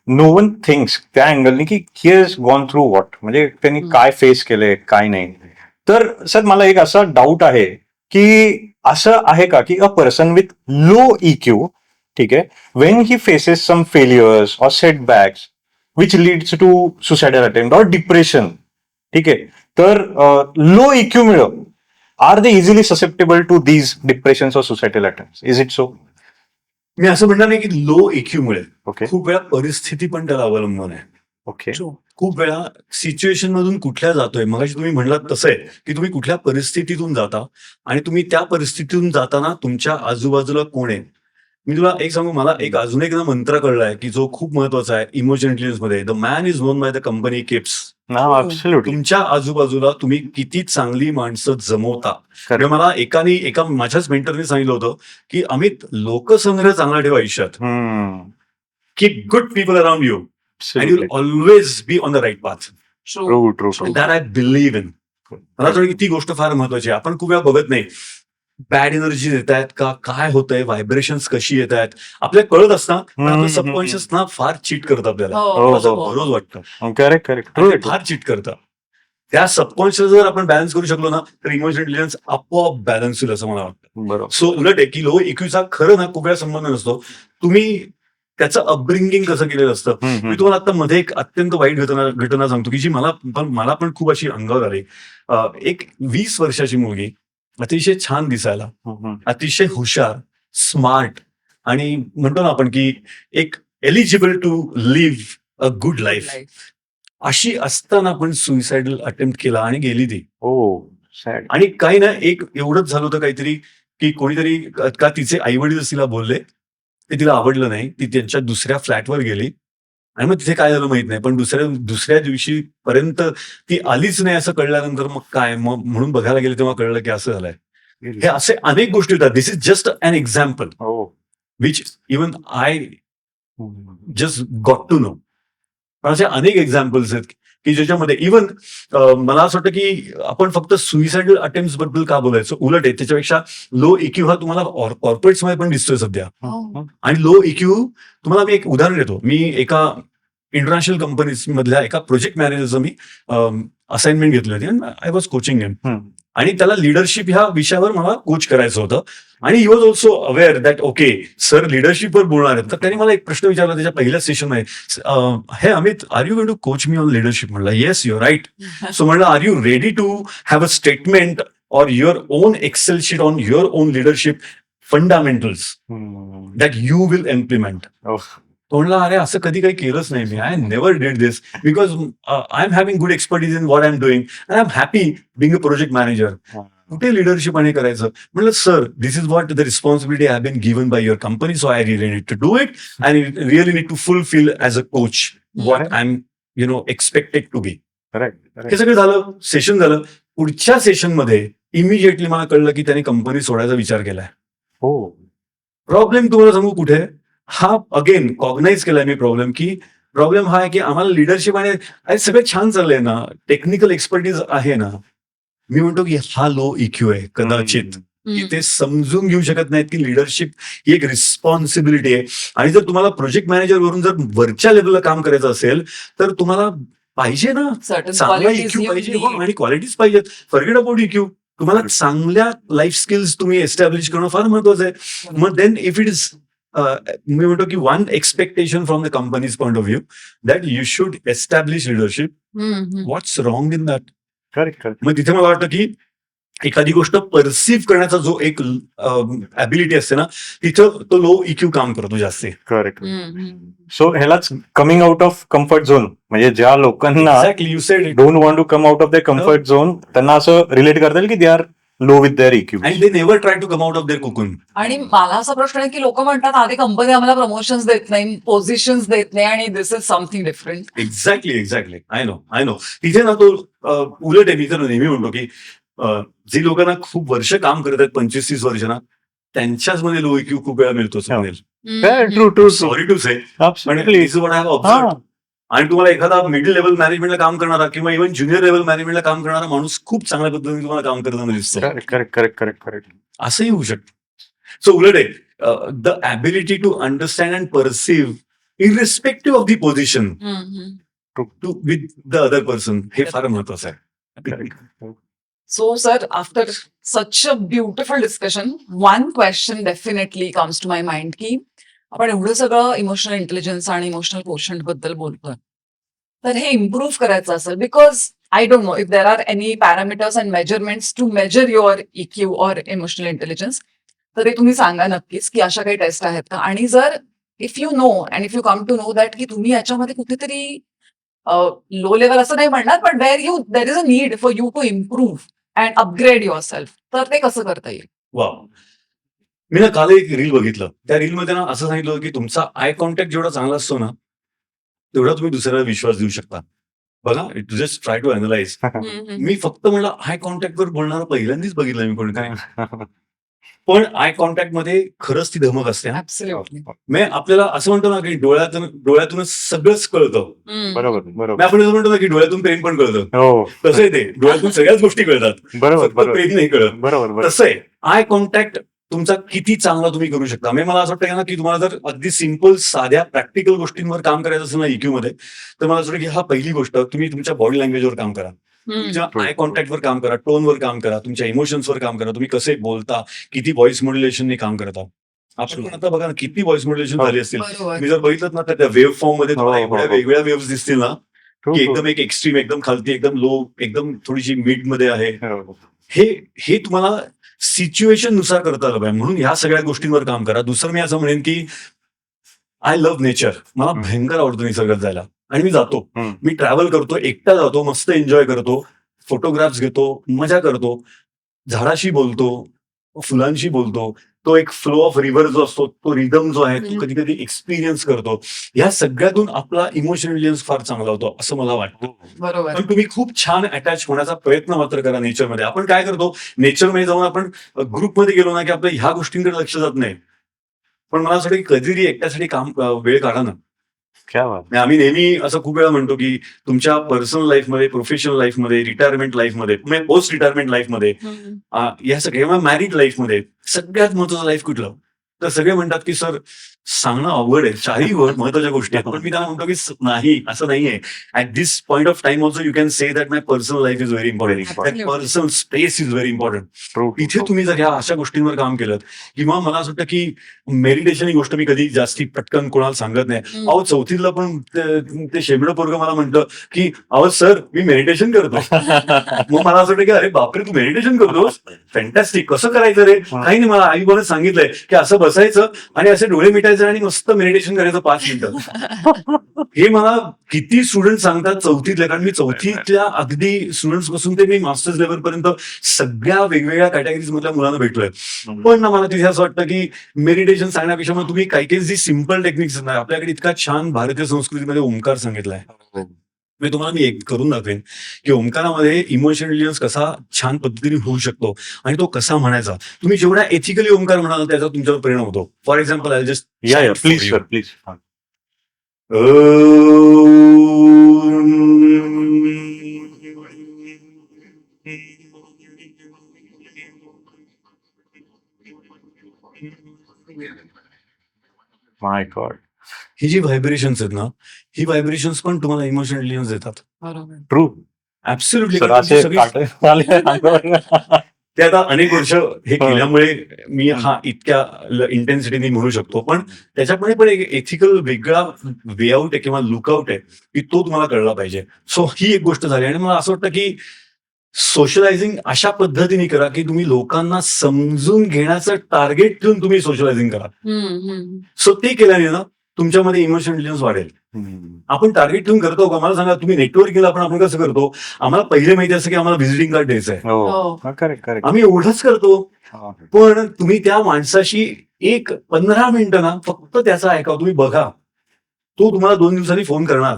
नो वन थिंक्स त्या अँगलनी की he has gone through what, म्हणजे त्यांनी काय फेस केलंय काय नाही. तर सर मला एक असा डाऊट आहे की असं आहे का की a person with low EQ, ठीक आहे, when he faces some failures और setbacks which leads to suicidal attempt और डिप्रेशन, ठीक आहे, तर लो EQ मुळे are they easily susceptible to these depressions और suicidal attempts? Is it so? मी असं म्हणणार नाही की लो EQ मुळे, ओके खूप वेळा परिस्थिती पण त्याला अवलंबून आहे. ओके खूप वेळा सिच्युएशन मधून कुठल्या जातोय, मगाशी तुम्ही म्हणलात तसं आहे की तुम्ही कुठल्या परिस्थितीतून जाता आणि तुम्ही त्या परिस्थितीतून जाताना तुमच्या आजूबाजूला कोण आहे. मी तुला एक सांगू, मला एक अजून एक ना मंत्र कळलाय की जो खूप महत्वाचा आहे इमोशनल इंटेलिजन्स मध्ये. The man is known by the company keeps. Absolutely. तुमच्या आजूबाजूला तुम्ही किती चांगली माणसं जमवता. म्हणजे मला एका माझ्याच मेंटरने सांगितलं होतं की अमित, लोकसंग्रह चांगला ठेवा आयुष्यात. Keep good people around you and you always be on the right path. True true that I believe in. मला वाटतं की ती गोष्ट फार महत्वाची आहे. आपण खूप वेळा बघत नाही बॅड एनर्जी येत आहेत का, काय होतंय, व्हायब्रेशन्स कशी येत आहेत, आपल्याला कळत असतात पण आपलं सबकॉन्शियस ना फार चीट करतं आपल्याला. हो, असं हो. बरोबर वाटतं करेक्ट करेक्ट आणि ते फार चीट करतं. त्या सबकॉन्शियस जर आपण बॅलन्स करू शकलो ना तर इमोशनल इंटेलिजन्स आपोआप बॅलन्स होईल असं मला वाटतं. बरोबर. सो उलट आहे की लो इक्यूचा खरं ना खूप वेळा संबंध नसतो. तुम्ही त्याचं अपब्रिंगिंग कसं केलेलं असतं. हम्म, मी तुम्हाला आता मध्ये एक अत्यंत वाईट घटना सांगतो की जी मला पण खूप अशी अंगावर आली. एक 20 वर्षाची मुलगी, अतिशय छान दिसायला, हम्म. अतिशय हुशार, स्मार्ट आणि म्हणतो ना आपण की एक eligible to live a good life, अशी असताना पण सुइसाइडल अटेम्प्ट केला आणि गेली ती. Oh sad. आणि काही ना एक एवढंच झालं होतं काहीतरी की कोणीतरी का तिचे आई वडील तिला बोलले, ते तिला आवडलं नाही. ती त्यांच्या दुसऱ्या फ्लॅटवर गेली आणि मग तिथे काय झालं माहित नाही. पण दुसऱ्या दिवशी पर्यंत ती आलीच नाही असं कळल्यानंतर मग काय, मग म्हणून बघायला गेले तेव्हा कळलं की असं झालंय. हे असे अनेक गोष्टी होतात. This is just an example हो. Which even I just got to know. पण असे अनेक एक्झाम्पल्स आहेत की ज्याच्यामध्ये इवन मला असं वाटतं की आपण फक्त सुइसाइडल अटेम्प्ट बद्दल का बोलायचं, उलट आहे त्याच्यापेक्षा लो इक्यू हा तुम्हाला कॉर्पोरेट्स मध्ये पण दिसतोय सध्या. आणि लो इक्यू तुम्हाला मी एक उदाहरण देतो. मी एका इंटरनॅशनल कंपनीज मधल्या एका प्रोजेक्ट मॅनेजरचं मी असाइनमेंट घेतली होती आणि आय वॉज कोचिंग हिम. आणि त्याला लिडरशिप ह्या विषयावर मला कोच करायचं होतं. आणि he was also aware that okay sir लिडरशिपवर बोलणार आहेत. तर त्यांनी मला एक प्रश्न विचारला त्याच्या पहिल्या सेशनमध्ये, hey Amit, are you going to coach me on leadership? म्हणलं येस यू राईट. सो म्हणलं are you ready to have a statement or your own Excel sheet on your own leadership fundamentals that you will implement? तो म्हणला अरे असं कधी काही केलंच नाही मी. I never did this because I am having good expertise in what I am doing and I am happy being a project manager. कुठे लिडरशिप आणि करायचं? म्हणलं sir this is what the responsibility have been given by your company, so I really need to do it and really need to fulfil as a coach what I am expected to be. हे सगळं झालं, सेशन झालं. पुढच्या सेशनमध्ये इमिजिएटली मला कळलं की त्याने कंपनी सोडायचा विचार केलाय. हो. प्रॉब्लेम तुम्हाला सांगू कुठे? हा अगेन कॉग्नाइज केलाय मी प्रॉब्लेम, की प्रॉब्लेम हा आहे की आम्हाला लिडरशिप आणि सगळं छान चाललंय ना, टेक्निकल एक्सपर्टीज आहे ना. मी म्हणतो की हा लो इक्यू आहे कदाचित, की ते समजून घेऊ शकत नाहीत की लिडरशिप ही एक रिस्पॉन्सिबिलिटी आहे. आणि जर तुम्हाला प्रोजेक्ट मॅनेजर वरून जर वरच्या लेवलला काम करायचं असेल तर तुम्हाला पाहिजे ना चांगला इक्यू पाहिजे आणि क्वालिटीज पाहिजेत. Forget about EQ. तुम्हाला चांगल्या लाईफ स्किल्स तुम्ही एस्टॅब्लिश करणं फार महत्वाचं आहे. मग then if it is me म्हणतो की one expectation from the company's point of view that you should establish leadership. What's wrong in that? Correct. मग तिथे मला वाटतं की एखादी गोष्ट परसिव्ह करण्याचा जो एक ॲबिलिटी असते ना, तिथं तो लो इक्यू काम करतो जास्त. करेक्ट. सो ह्यालाच coming out of comfort zone, म्हणजे ज्या लोकांना exactly you said it. Don't want to come out of the comfort zone, त्यांना असं रिलेट करता येईल की they are low with their EQ and they never try to come out of their cocoon. आणि मला असा प्रश्न आहे की लोक म्हणतात आधी कंपनी आम्हाला प्रमोशन्स देत नाही, पोझिशन्स देत नाही आणि this is something different. Exactly. I know. तिथे ना तो उलट आहे. मी तर नेहमी म्हणतो की जी लोकांना खूप वर्ष काम करत आहेत, 25-30 वर्ष ना, त्यांच्याच मध्ये लो इक्यू खूप वेळा मिळतो. True. Sorry to say, Absolutely. आणि तुम्हाला एखादा मिडल लेवल मॅनेजमेंटला काम करणारा किंवा इव्हन ज्युनियर लेवल मॅनेजमेंटला काम करणारा माणूस खूप चांगल्या पद्धतीने तुम्हाला काम करताना दिसतो. करेक्ट. असंही होऊ शकतं. सो उलट आहे the ability to understand and perceive irrespective of the position to with the other person, हे फार महत्वाचं आहे. So, sir, after such a beautiful discussion, one question definitely comes to my mind की आपण एवढं सगळं इमोशनल इंटेलिजन्स आणि इमोशनल कोशंट बद्दल बोलतोय, तर हे इम्प्रूव्ह करायचं असेल, because I don't know if there are any parameters and measurements to measure your EQ or emotional intelligence, तर ते तुम्ही सांगा नक्कीच की अशा काही टेस्ट आहेत का. आणि जर if you know and if you come to know that की तुम्ही याच्यामध्ये कुठेतरी लो लेवल असं नाही म्हणणार, but there is a need for you to improve and upgrade your self, तर ते कसं करता येईल? वा, मी ना काल एक रील बघितलं. त्या रीलमध्ये ना असं सांगितलं होतं की तुमचा आय कॉन्टॅक्ट जेवढा चांगला असतो ना, तेवढा तुम्ही दुसऱ्याला विश्वास देऊ शकता. बघा, जस्ट ट्राय टू अॅनलाइज. मी फक्त म्हणलं आय कॉन्टॅक्टवर बोलणारा पहिल्यांदाच बघितलं मी कोण काय. पण आय कॉन्टॅक्ट मध्ये खरंच ती धमक असते. Absolutely. मी आपल्याला असं म्हणतो ना की डोळ्यातूनच सगळंच कळतं. बरोबर. मी आपण असं म्हणतो ना की डोळ्यातून प्रेम पण कळतं. हो, तसं आहे ते. डोळ्यातून सगळ्याच गोष्टी कळतात, बरोबर. प्रेम नाही कळत. बरोबर. तसं आहे आय कॉन्टॅक्ट तुमचा किती चांगला तुम्ही करू शकता. मला असं वाटतं ना की तुम्हाला जर अगदी सिम्पल साध्या प्रॅक्टिकल गोष्टींवर काम करायचं असेल ना इक्यू मध्ये, तर मला असं वाटतं की हा पहिली गोष्ट तुम्ही तुमच्या बॉडी लँग्वेजवर काम करा. तुमच्या आय कॉन्टॅक्टवर काम करा, टोनवर काम करा, तुमच्या इमोशन्सवर काम करा, तुम्ही कसे बोलता, किती व्हॉइस मॉड्युलेशनने काम करता. आपण पण आता बघा ना किती व्हॉइस मॉड्युलेशन झाली असतील. बरोबर. मी जर बघितलं ना तर त्या वेव्ह फॉर्म मध्ये तुम्हाला हो, हो, एवढ्या हो. वेगवेगळ्या वेव्ह दिसतील ना True, की true. एकदम एक एक्स्ट्रीम, एकदम खालती, एकदम लो, एकदम थोडीशी मिड मध्ये आहे. हो. हे तुम्हाला सिच्युएशन नुसार करता आलं पाहिजे. म्हणून ह्या सगळ्या गोष्टींवर काम करा. दुसरं मी असं म्हणेन की आय लव्ह नेचर. मला हम्म. भयंकर आवडतं निसर्गात जायला आणि मी जातो. हम्म. मी ट्रॅव्हल करतो, एकटा जातो, मस्त एन्जॉय करतो, फोटोग्राफ्स घेतो, मजा करतो, झाडाशी बोलतो, फुलांशी बोलतो. तो एक फ्लो ऑफ रिव्हर जो असतो, तो रिदम जो आहे, तो हम्म. कधी कधी एक्सपिरियन्स करतो. या सगळ्यातून आपला इमोशनल इंटेलिजन्स फार चांगला होतो असं मला वाटतं. बरोबर. पण तुम्ही खूप छान अटॅच होण्याचा प्रयत्न मात्र करा नेचरमध्ये. आपण काय करतो, नेचरमध्ये जाऊन आपण ग्रुपमध्ये गेलो ना की आपलं ह्या गोष्टींकडे लक्ष जात नाही. पण मला असं वाटतं की कधीतरी एकट्यासाठी वेळ काढा ना. क्या बात. आणि आम्ही नेहमी असं खूप वेळा म्हणतो की तुमच्या पर्सनल लाईफमध्ये, प्रोफेशनल लाईफमध्ये, रिटायरमेंट लाईफमध्ये, पोस्ट रिटायरमेंट लाईफमध्ये, या सगळ्या मॅरिड लाईफमध्ये सगळ्यात महत्वाचं लाईफ कुठलं? तर सगळे म्हणतात की सर सांगणं अवघड आहे, चारही महत्वाच्या गोष्टी आहेत. पण मी त्यांना म्हणतो की नाही, असं नाहीये. At this point of time also you can say that my personal life is very important. Absolutely. Personal space is very important. True, true, इथे true. तुम्ही जर ह्या अशा गोष्टींवर काम केलं, किंवा मला असं वाटतं की मेडिटेशन ही गोष्ट मी कधी जास्ती पटकन कोणाला सांगत नाही. हम्म. अहो चौथीतला पण ते शेंबडं पोरगं मला म्हणतं की अहो सर मी मेडिटेशन करतो. मग मला असं वाटतं की अरे बापरे तू मेडिटेशन करतोस, फॅन्टॅस्टिक, कसं करायचं रे? काही नाही, मला आईबाबांनी सांगितलंय की असं बसायचं आणि असे डोळे मिटायचे आणि मस्त मेडिटेशन करायचं 5 मिनिटं. हे मला किती स्टुडंट सांगतात चौथीतल्या, कारण मी चौथीतल्या अगदी स्टुडंट्स पासून ते मी मास्टर्स लेव्हल पर्यंत सगळ्या वेगवेगळ्या कॅटेगरीज मधल्या मुलांना भेटलोय. पण ना मला तिथे असं वाटतं की मेडिटेशन सांगण्यापेक्षा मग तुम्ही काही काही जी सिम्पल टेक्निक्स नाही, आपल्याकडे इतका छान भारतीय संस्कृतीमध्ये ओंकार सांगितलाय. मी तुम्हाला एक करून दाखवेन की ओंकारामध्ये इमोशनल इंटेलिजन्स कसा छान पद्धतीने होऊ शकतो आणि तो कसा म्हणायचा. तुम्ही जेवढा एथिकली ओंकार म्हणाल त्याचा तुमच्यावर परिणाम होतो. फॉर एक्झाम्पल आय जस्ट या या please sir please. My god. ही जी व्हायब्रेशन्स आहेत ना, ही व्हायब्रेशन्स पण तुम्हाला इमोशनल इंटेलिजन्स देतात. बरोबर. ट्रू. ऍब्सोल्युटली. सर असे काटे आले अंगावर. ते आता अनेक वर्ष हे केल्यामुळे मी हा इतक्या इंटेन्सिटीने म्हणू शकतो. पण त्याच्यामध्ये पण एक एथिकल वेगळा वे आउट आहे किंवा लुकआउट आहे की तो तुम्हाला कळला पाहिजे. सो ही एक गोष्ट झाली. आणि मला असं वाटतं की सोशलायझिंग अशा पद्धतीने करा की तुम्ही लोकांना समजून घेण्याचं टार्गेट ठेवून तुम्ही सोशलायझिंग करा. सो ते केल्याने ना तुमच्यामध्ये इमोशनल इंटेलिजन्स वाढेल. आपण टार्गेट ठेवून करतो का? मला सांगा, तुम्ही नेटवर्किंगला आपण कसं करतो? आम्हाला पहिले माहिती असं की आम्हाला व्हिजिटिंग कार्ड द्यायचं आहे, हो करेक्ट करेक्ट. आम्ही एवढंच करतो. पण तुम्ही त्या माणसाशी 15 मिनिटं ना फक्त त्याचा ऐका, तुम्ही बघा. तो तुम्हाला 2 दिवसांनी फोन करणार.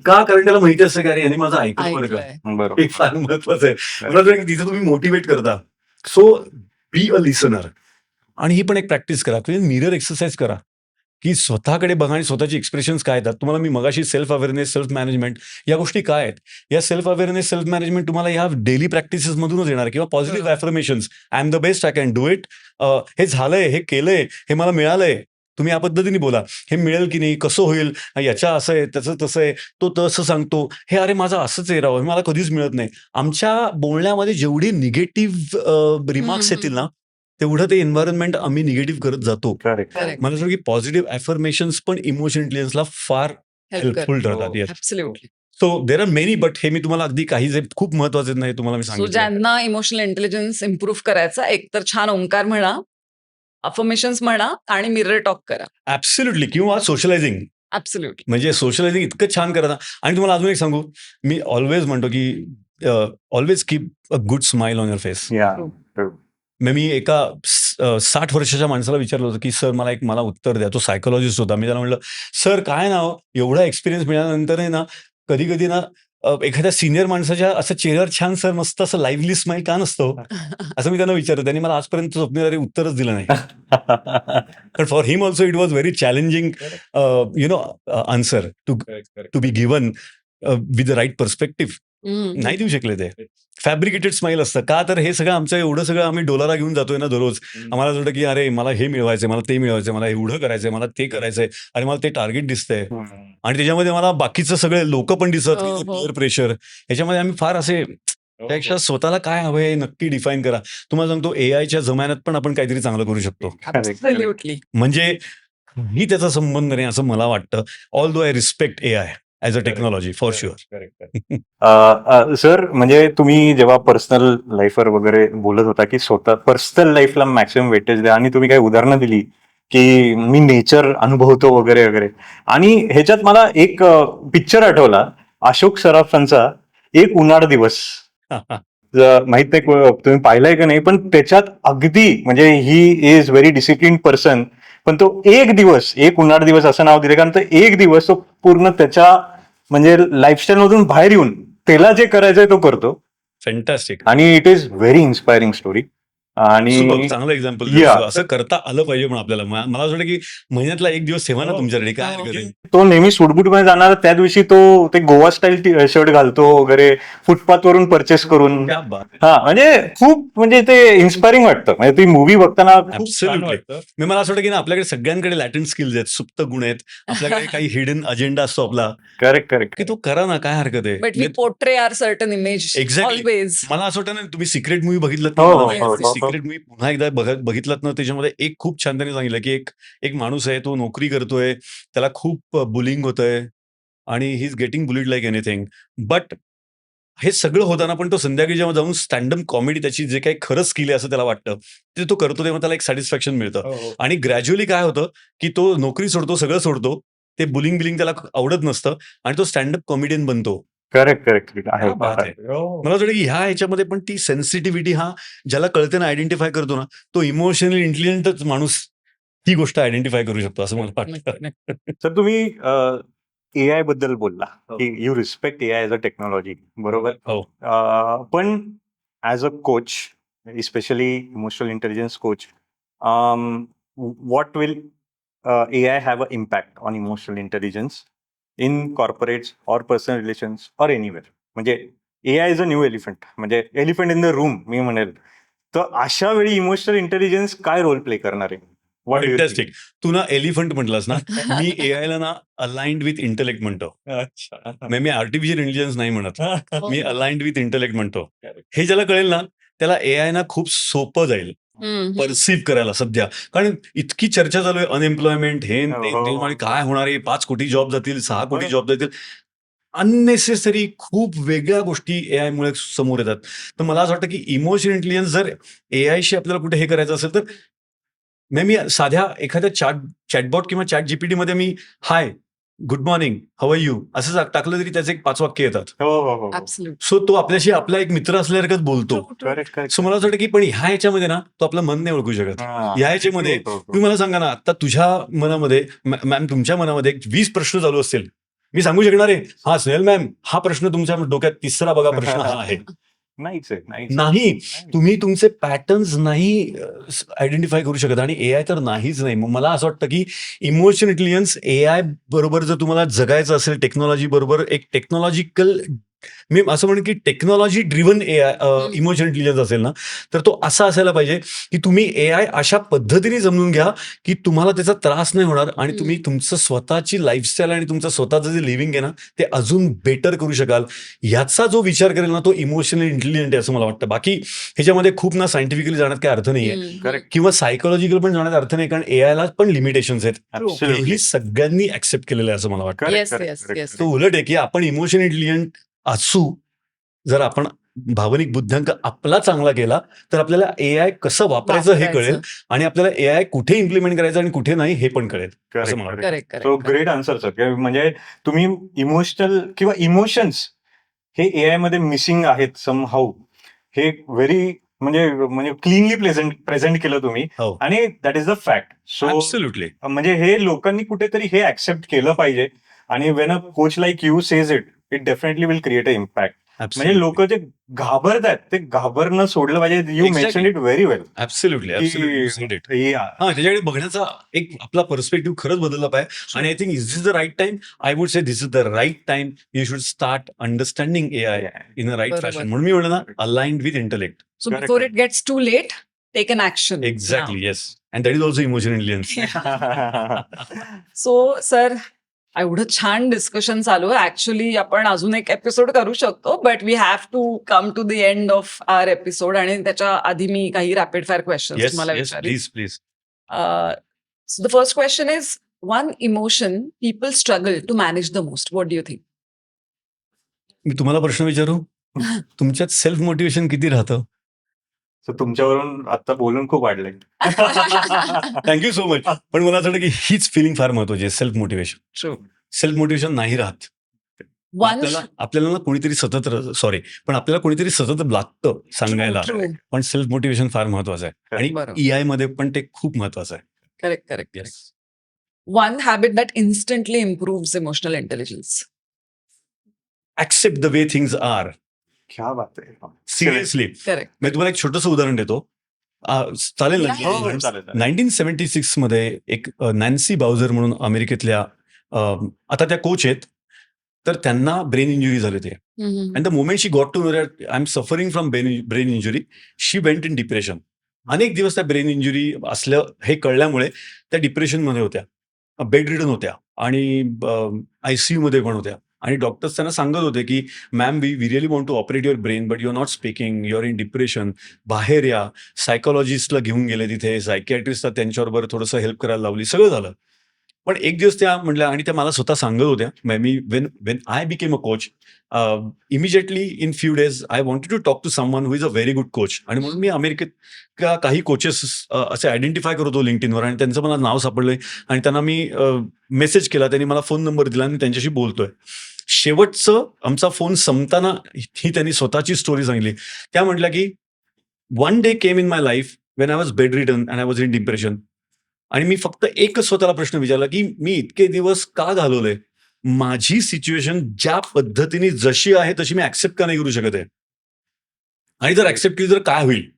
का? कारण त्याला माहिती असतं की अरे यांनी माझं ऐकलं बरं का. ऐकलंय. बरोबर. हे फार महत्वाचं आहे. मला वाटतं की तिथे तुम्ही मोटिवेट करता. So be a listener. आणि ही पण एक प्रॅक्टिस करा. तुम्ही मिरर एक्सरसाइज करा की स्वतःकडे बघा आणि स्वतःचे एक्सप्रेशन्स काय आहेत. तुम्हाला मी मगाशी सेल्फ अवेअरनेस, सेल्फ मॅनेजमेंट या गोष्टी काय आहेत, या सेल्फ अवेअरनेस, सेल्फ मॅनेजमेंट तुम्हाला या डेली प्रॅक्टिसेस मधूनच येणार. किंवा positive affirmations, I am the best, I can do it, हे झालंय, हे केलंय, हे मला मिळालंय. तुम्ही या पद्धतीने बोला. हे मिळेल की नाही, कसं होईल, याच्या असं आहे, त्याचं तसं आहे, तो तसं सांगतो, हे अरे माझं असंच आहे राव, हे मला कधीच मिळत नाही. आमच्या बोलण्यामध्ये जेवढी निगेटिव्ह रिमार्क्स येतील ना, तेवढं ते एन्व्हायरमेंट आम्ही निगेटिव्ह करत जातो. करेक्ट. Correct. मला असं वाटतं की पॉझिटिव्ह अफर्मेशन्स पण इमोशनल इंटेलिजन्सला फार हेल्पफुल ठरतात. Yes. Absolutely. So there are many, but हे मी तुम्हाला अगदी काही जे खूप महत्वाचे नाही तुम्हाला मी सो सांगितलं. ज्यांना इमोशनल इंटेलिजन्स इम्प्रूव्ह करायचा, एक तर छान ओंकार म्हणा, अफर्मेशन्स म्हणा आणि मिरर टॉक करा. ऍब्सोल्युटली. किंवा सोशलायझिंग, ऍब्सोल्युटली. म्हणजे सोशलायझिंग इतकं छान करा ना. आणि तुम्हाला अजून एक सांगू, मी ऑलवेज म्हणतो की always keep a good smile on your face. या. मी एका 60 वर्षाच्या माणसाला विचारलं होतं की सर मला उत्तर द्या. तो सायकोलॉजिस्ट होता. मी त्याला म्हटलं, सर काय ना, एवढा एक्सपिरियन्स मिळाल्यानंतर आहे ना, कधी कधी ना एखाद्या सिनियर माणसाच्या असं चेहऱ्यावर छान सर मस्त असं लाईव्हली स्माइल का नसतो, असं मी त्यांना विचारलं. त्यांनी मला आजपर्यंत स्वप्नील उत्तरच दिलं नाही. पण for him also it was very challenging answer to be given with the right perspective. Hmm. नाही देऊ शकले ते. फॅब्रिकेटेड स्माईल असतं का, तर हे सगळं आमचं एवढं सगळं आम्ही डोलारा घेऊन जातोय ना दररोज. आम्हाला असं वाटतं की अरे मला हे मिळवायचंय, मला ते मिळवायचंय, मला एवढं करायचंय, मला ते करायचंय, आणि मला ते टार्गेट दिसतंय, आणि त्याच्यामध्ये मला बाकीचं सगळे लोक पण दिसत, हो, हो. Pair pressure. ह्याच्यामध्ये आम्ही फार असे त्यापेक्षा स्वतःला काय हवंय नक्की डिफाईन करा. तुम्हाला सांगतो एआयच्या जमान्यात पण आपण काहीतरी चांगलं करू शकतो. Absolutely. म्हणजे ही त्याचा संबंध नाही असं मला वाटतं. Although I respect AI as a technology for sure. Sir म्हणजे तुम्ही जेव्हा पर्सनल लाईफवर वगैरे बोलत होता की स्वतः पर्सनल लाईफला मॅक्सिमम वेटेज द्या, आणि तुम्ही काही उदाहरणं दिली की मी नेचर अनुभवतो वगैरे वगैरे, आणि ह्याच्यात मला एक पिक्चर आठवला अशोक सराफांचा, एक उन्हाळ दिवस. माहित नाही तुम्ही पाहिलाय का नाही, पण त्याच्यात अगदी म्हणजे he is very discipline person, पण तो एक दिवस, एक उन्हाळ दिवस असं नाव दिलं, कारण तो एक दिवस तो पूर्ण त्याच्या म्हणजे लाईफस्टाईल मधून बाहेर येऊन त्याला जे करायचंय तो करतो, फॅन्टॅस्टिक. आणि it is very inspiring story. आणि चांगलं एक्झाम्पल. Yeah. असं करता आलं पाहिजे पण आपल्याला. मला असं वाटतं की महिन्यातला एक दिवस ठेवा ना तुमच्याकडे, काय हो. हरकत आहे? तो नेहमी सूटबूट मध्ये जाणार, त्या दिवशी तो ते गोवा स्टाईल शर्ट घालतो वगैरे, फुटपाथ वरून परचेस करून. क्या बात. हा, म्हणजे खूप म्हणजे ते इन्स्पायरिंग वाटतं. म्हणजे ती मूवी बघताना खूप छान Absolutely. वाटतं. मी मला असं वाटतं की ना आपल्याकडे सगळ्यांकडे लॅटंट स्किल्स आहेत, सुप्त गुण आहेत. आपल्याकडे काही हिडन अजेंडा असतो आपला, करेक्ट करेक्ट. की तो करा ना, काय हरकत आहे? But we portray our certain image Exactly. always. मला असं वाटतं ना, तुम्ही सिक्रेट मूवी बघितलात हो, हो, हो. सिक्रेट मूवी पुन्हा एकदा बघितलात ना, त्याच्यामध्ये एक खूप छान त्यांनी सांगितलं की एक माणूस आहे, तो नोकरी करतोय, त्याला खूप बुलिंग होतंय आणि he is getting bullied like anything. But हे सगळं होताना पण तो संध्याकाळी जेव्हा जाऊन स्टँडअप कॉमेडी, त्याची जे काही खरं स्किल आहे असं त्याला वाटतं, ते तो करतो, तेव्हा त्याला एक सॅटिस्फॅक्शन मिळतं. आणि ग्रॅज्युअली काय होतं की तो नोकरी सोडतो, सगळं सोडतो, ते बिलिंग त्याला आवडत नसतं, आणि तो स्टँडअप कॉमेडियन बनतो. करेक्ट करेक्ट आहे. क्या बात आहे. मला वाटतं की ह्या ह्याच्यामध्ये पण ती सेन्सिटिव्हिटी, हा ज्याला कळते ना, आयडेंटिफाय करतो ना, तो इमोशनली इंटेलिजंटच माणूस ही गोष्ट आयडेंटिफाय करू शकतो असं मला वाटतं. तर तुम्ही एआय बद्दल बोलला की you respect AI as a technology, बरोबर. हो. पण as a coach, specially emotional intelligence coach, what will AI have a impact on emotional intelligence in corporates or personal relations or anywhere? म्हणजे AI is a new elephant, म्हणजे एलिफंट इन द रूम मी म्हणेल. तर अशा वेळी इमोशनल इंटेलिजन्स काय रोल प्ले करणार आहे? What do you think? Fantastic. तू ना एलिफंट म्हटलास ना, मी एआयला ना अलाइंड विथ इंटेलेक्ट म्हणतो. मी आर्टिफिशियल इंटेलिजन्स नाही म्हणत, मी अलाइंड विथ इंटेलेक्ट म्हणतो. हे ज्याला कळेल ना, त्याला एआय ना खूप सोपं जाईल हम्म. परसिव्ह करायला सध्या. कारण इतकी चर्चा चालू आहे, अनएम्प्लॉयमेंट, हे हो, ते, हो. आणि काय होणार आहे, 5 कोटी जॉब जातील, 6 कोटी जॉब जातील. अननेसेसरी खूप वेगळ्या गोष्टी एआय मुळे समोर येतात. तर मला असं वाटतं की इमोशनल इंटेलिजन्स जर एआयशी आपल्याला कुठे हे करायचं असेल, तर मी साध्या एखाद्या चॅटबॉट किंवा चॅट जीपीटी मध्ये मी hi, good morning, how are you असं टाकलं तरी त्याचे 5 वाक्य येतात. हो हो हो. Absolutely. सो तो आपल्याशी आपला एक मित्र असल्यासारखंच बोलतो. Correct correct. सो मला असं वाटतं की पण ह्या ह्याच्यामध्ये ना तो आपलं मन नाही ओळखू शकत. ह्या ह्याच्यामध्ये तुम्ही मला सांगा ना, आता तुझ्या मनामध्ये, मॅम तुमच्या मनामध्ये 20 प्रश्न चालू असतील, मी सांगू शकणार आहे, हा स्नेहल मॅम, हा प्रश्न तुमच्या डोक्यात तिसरा बघा प्रश्न हा आहे. नाहीच आहे, नाहीच. नाही, तुम्ही तुमचे पॅटर्न्स नाही आयडेंटिफाय करू शकत, आणि एआय तर नाहीच नाही. मग मला असं वाटतं की इमोशनल इंटेलिजन्स एआय बरोबर जर तुम्हाला जगायचं असेल, टेक्नॉलॉजी बरोबर, एक टेक्नॉलॉजिकल, मी असं म्हणेन की technology driven AI emotional intelligence असेल ना, तर तो असा असायला पाहिजे की तुम्ही एआय अशा पद्धतीने समजून घ्या की तुम्हाला त्याचा त्रास नाही होणार, आणि तुम्ही तुमचं स्वतःची लाईफस्टाईल आणि तुमचं स्वतःचं जे लिव्हिंग आहे ना, ते अजून बेटर करू शकाल. याचा जो विचार करेल ना, तो इमोशनली इंटेलिजंट आहे असं मला वाटतं. बाकी ह्याच्यामध्ये खूप ना सायंटिफिकली जाण्यात काही अर्थ नाहीये, करेक्ट. किंवा सायकोलॉजिकल पण जाण्यात अर्थ नाही, कारण एआयला पण लिमिटेशन्स आहेत. Absolutely. हे सगळ्यांनी ऍक्सेप्ट केलेलं आहे असं मला वाटतं. Correct, Yes, correct, yes, correct. yes. तो उलट आहे की आपण इमोशनल इंटेलिजंट असू, जर आपण भावनिक बुद्ध्यांक आपला चांगला केला, तर आपल्याला एआय कसं वापरायचं हे कळेल, आणि आपल्याला एआय कुठे इम्प्लिमेंट करायचं आणि कुठे नाही हे पण कळेल असं मला वाटतं. Correct, correct, so correct. Great answer sir. म्हणजे तुम्ही इमोशनल किंवा इमोशन्स हे एआय मध्ये मिसिंग आहेत समहाऊ, हे व्हेरी म्हणजे म्हणजे क्लीनली प्रेझेंट केलं तुम्ही, हो, आणि that is the fact. So absolutely. म्हणजे हे लोकांनी कुठेतरी हे ऍक्सेप्ट केलं पाहिजे, आणि when a coach like you says it definitely will create a impact. म्हणजे लोक जे घाबरतात ते घाबरणं सोडलं पाहिजे. You Exactly. Mention it very well. Absolutely हा त्याच्याकडे बघण्याचा एक आपला पर्स्पेक्टिव्ह खरंच बदलला पाहिजे. आणि I think is the right time. I would say this is the right time. You should start understanding AI in a right बरोबर. फॅशन. म्हणून मी म्हणलं ना, aligned with intellect. So Correct. Before it gets too late, take an action. Exactly, yes. And that is also emotional intelligence. So sir, एवढं छान डिस्कशन चालू आहे. ऍक्च्युली आपण अजून एक एपिसोड करू शकतो, but we have to come to the end of our episode. आणि त्याच्या आधी मी काही रॅपिड फायर क्वेश्चन येस तुम्हाला येस, विचारेन. Please please. So the first question is, one emotion people struggle to manage the most. What do you think? मी तुम्हाला प्रश्न विचारू, तुमच्यात सेल्फ मोटिवेशन किती राहतं? So तुमच्यावरून आता बोलून खूप वाढलंय. Thank you so much. पण मला असं वाटतं की हीच फिलिंग फार महत्वाची आहे, self motivation. True. Self motivation नाही राहत. वन आपल्याला ना कोणीतरी सतत पण आपल्याला कोणीतरी सतत लागतं सांगायला. ट्रू. पण सेल्फ मोटिवेशन फार महत्वाचं आहे. आणि बरोबर. EI मध्ये पण ते खूप महत्वाचं आहे. Correct correct. Yes. One habit that instantly improves emotional intelligence. Accept the way things are. क्या बात आहे. सिरियसली. करेक्ट. मी तुम्हाला एक छोटंसं उदाहरण देतो. चालेल Yeah, हो, हो, ना? चालेल, चालेल. 1976 मध्ये एक नॅन्सी बाउझर म्हणून अमेरिकेतल्या आता त्या कोच आहेत. तर त्यांना ब्रेन इंजुरी झाली होती. And the moment she got to know that I am suffering from brain injury, she went in depression. अनेक दिवस त्या ब्रेन इंजुरी असलं हे कळल्यामुळे त्या डिप्रेशनमध्ये होत्या, बेड रिडन होत्या आणि ICU मध्ये पण होत्या. आणि डॉक्टर्स त्यांना सांगत होते की ma'am we really want to operate your brain, but you are not speaking, you are in depression. बाहेर या. सायकोलॉजिस्टला घेऊन गेले तिथे, सायकियाट्रिस्टला त्यांच्याबरोबर थोडंसं हेल्प करायला लावली, सगळं झालं. पण एक दिवस त्या म्हटल्या आणि त्या मला स्वतः सांगत होत्या, मी when I became a coach, immediately in few days I wanted to talk to someone who is a very good coach. आणि म्हणून मी अमेरिकेत काही कोचेस असे आयडेंटिफाय करत होतो लिंक्डइनवर, आणि त्यांचं मला नाव सापडलंय आणि त्यांना मी मेसेज केला. त्यांनी मला फोन नंबर दिला आणि मी त्यांच्याशी बोलतोय. शेवटचं आमचा फोन संपताना ही त्यांनी स्वतःची स्टोरी सांगितली. त्या म्हटल्या की one day came in my life Wien I was bed ridden and I was in depression. आणि मी फक्त एकच स्वतःला प्रश्न विचारला की मी इतके दिवस का घालवले? माझी सिच्युएशन ज्या पद्धतीने जशी आहे तशी मी ऍक्सेप्ट का नाही करू शकत आहे? आणि जर ऍक्सेप्ट केली तर काय होईल?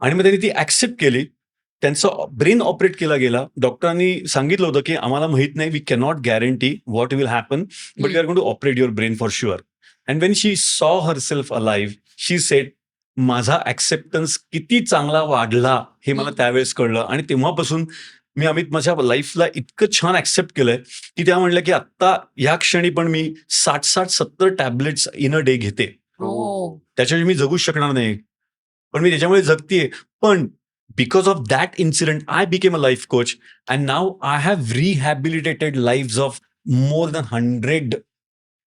आणि मग त्यांनी ती ऍक्सेप्ट केली. त्यांचं ब्रेन ऑपरेट केला गेला. डॉक्टरांनी सांगितलं होतं की आम्हाला माहित नाही, we cannot guarantee what will happen, but we are going to operate your brain for sure. And when she saw her self alive, she said, माझा ऍक्सेप्टन्स किती चांगला वाढला हे मला त्यावेळेस कळलं. आणि तेव्हापासून मी अमित माझ्या लाईफला इतकं छान ऍक्सेप्ट केलंय की त्या म्हणल्या की आत्ता या क्षणी पण मी 60-70 टॅबलेट्स इन अ डे घेते. हो. त्याच्याशी मी जगूच शकणार नाही, पण मी त्याच्यामुळे जगतीये. पण because of that incident I became a life coach and now I have rehabilitated lives of more than 100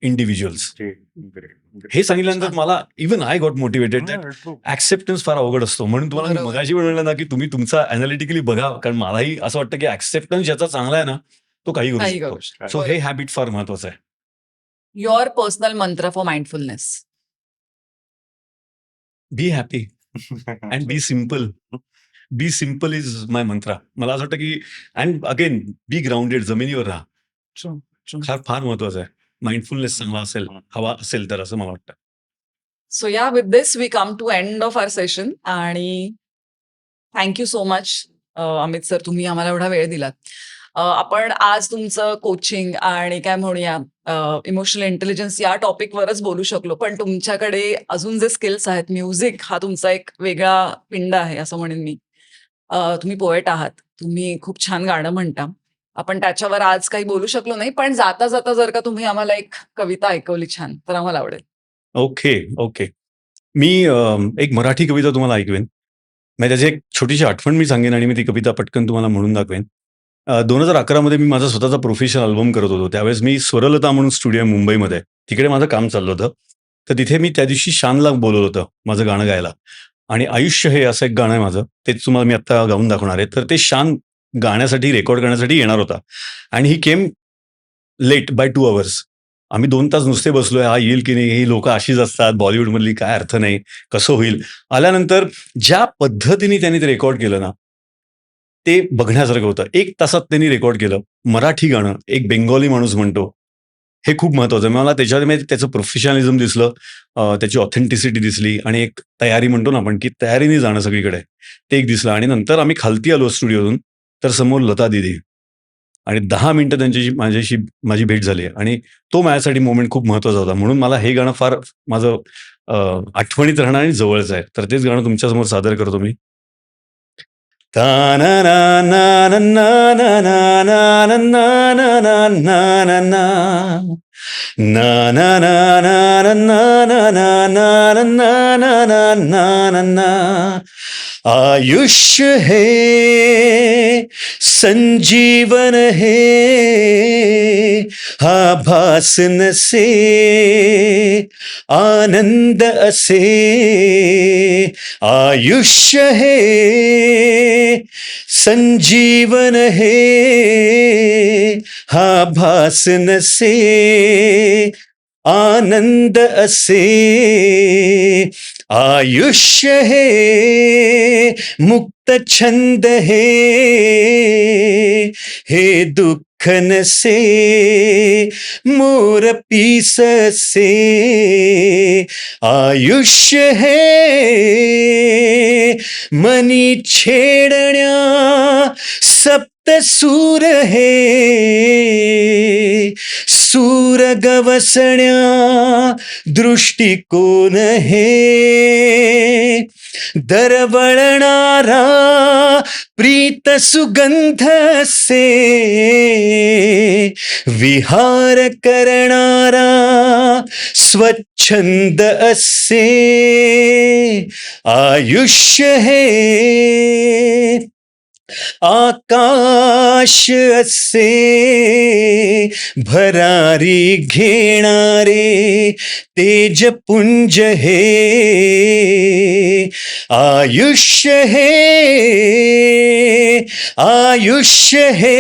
individuals. हे सांगितल्यानंतर मला even I got motivated. Acceptance फार अवघड असतो. म्हणून तुम्हाला मी बरोबर. मगाशी म्हणलं ना की तुम्ही तुमचा अनालिटिकली बघा, कारण मलाही असं वाटतं की ऍक्सेप्टन्स ज्याचा चांगला आहे ना तो काही काही करू करू शकतो. सो हे हॅबिट फार महत्वाचं आहे. Your personal mantra for mindfulness. Be happy and be simple. Be simple is my mantra. मला असं वाटतं की अँड अगेन बी ग्राउंडेड, जमिनीवर राहा. फार महत्वाचं आहे. माइंडफुलनेस चांगला असेल, हवा असेल तर, असं मला वाटतं. So yeah with this we come to end of our session. आणि thank you so much Amit sir, तुम्ही आम्हाला एवढा वेळ दिलात. आपण आज तुमचं कोचिंग आणि काय म्हणूया इमोशनल इंटेलिजन्स या टॉपिकवरच बोलू शकलो, पण तुमच्याकडे अजून जे स्किल्स आहेत, म्युझिक हा तुमचा एक वेगळा पिंड आहे असं म्हणेन मी. तुम्ही पोएट आहात, तुम्ही खूप छान गाणं म्हणता. आपण त्याच्यावर आज काही बोलू शकलो नाही, पण जाता जाता जर का तुम्ही आम्हाला एक कविता ऐकवली छान, तर आम्हाला आवडेल. ओके. मी एक मराठी कविता तुम्हाला ऐकवेन. म्हणजे त्याची एक छोटीशी आठवण मी सांगेन आणि मी ती कविता पटकन तुम्हाला म्हणून दाखवेन. 2011 मध्ये मी माझा स्वतःचा प्रोफेशनल अल्बम करत होतो. त्यावेळेस मी स्वरलता म्हणून स्टुडिओ मुंबईमध्ये, तिकडे माझं काम चाललं होतं. तर तिथे मी त्या दिवशी शानला बोलवलं होतं माझं गाणं गायला. आणि आयुष्य हे असं एक गाणं आहे माझं, तेच तुम्हाला मी आता गाऊन दाखवणार आहे. तर ते शान गाण्यासाठी, रेकॉर्ड करण्यासाठी येणार होता. आणि ही केम लेट बाय 2 hours. आम्ही 2 तास नुसते बसलोय, हा येईल की नाही, ही लोक अशीच असतात बॉलिवूडमधली, काय अर्थ नाही, कसं होईल. आल्यानंतर ज्या पद्धतीने त्यांनी ते रेकॉर्ड केलं ना, ते बघण्यासारखं होतं. 1 तासात त्यांनी रेकॉर्ड केलं. मराठी गाणं, एक बेंगॉली माणूस म्हणतो, हे खूप महत्वाचं आहे. मला त्याच्यामध्ये त्याचं प्रोफेशनलिझम दिसलं, त्याची ऑथेंटिसिटी दिसली आणि एक तयारी म्हणतो ना आपण, की तयारीने जाणं सगळीकडे, ते एक दिसलं. आणि नंतर आम्ही खालती आलो स्टुडिओतून, तर समोर लता दिदी आणि 10 मिनिटं त्यांच्याशी माझी भेट झाली आणि तो माझ्यासाठी मोमेंट खूप महत्वाचा होता. म्हणून मला हे गाणं फार माझं आठवणीत राहणार आणि जवळचं आहे. तर तेच गाणं तुमच्यासमोर सादर करतो मी. आयुष्य है संजीवन है हा भासन से आनंद असे आयुष्य है संजीवन है हा भासन से आनंद असे आयुष्य है मुक्त छंद है हे दुःख नसे मोर पीस से आयुष्य है मनी छेडण्या सप्त सूर है सूर गवसण्या दृष्टिकोन है दरवळणारा प्रीत सुगंध से विहार करणारा स्वच्छंद असे आयुष्य है आकाश असे भरारी घेणारे तेजपुंज हे आयुष्य है आयुष्य है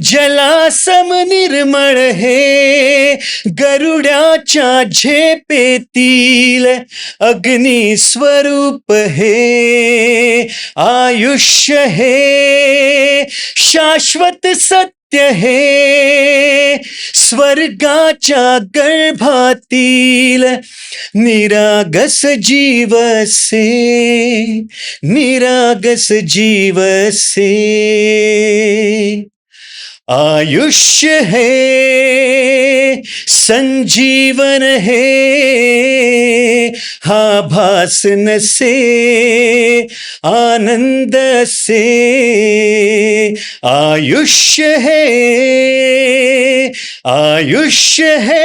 जलासम निर्मळ हे गरुडाच्या झेपेतील अग्नी स्वरूप हे आयुष्य है शाश्वत सत्य है स्वर्गाच्या गर्भातील निरागस जीव से निरागस जीव से आयुष्य है संजीवन है हा भासन से आनंद से आयुष्य है आयुष्य है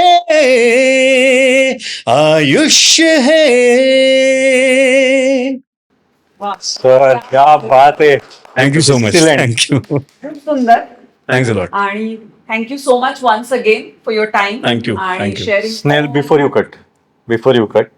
आयुष्य है सर क्या बात आहे. Thank you so much. Excellent. Thank you. खूप सुंदर थँक्स अ लॉट. आणि thank you so much once again for your time Thank you. आणि Thank you. Sharing. Snell, before you cut,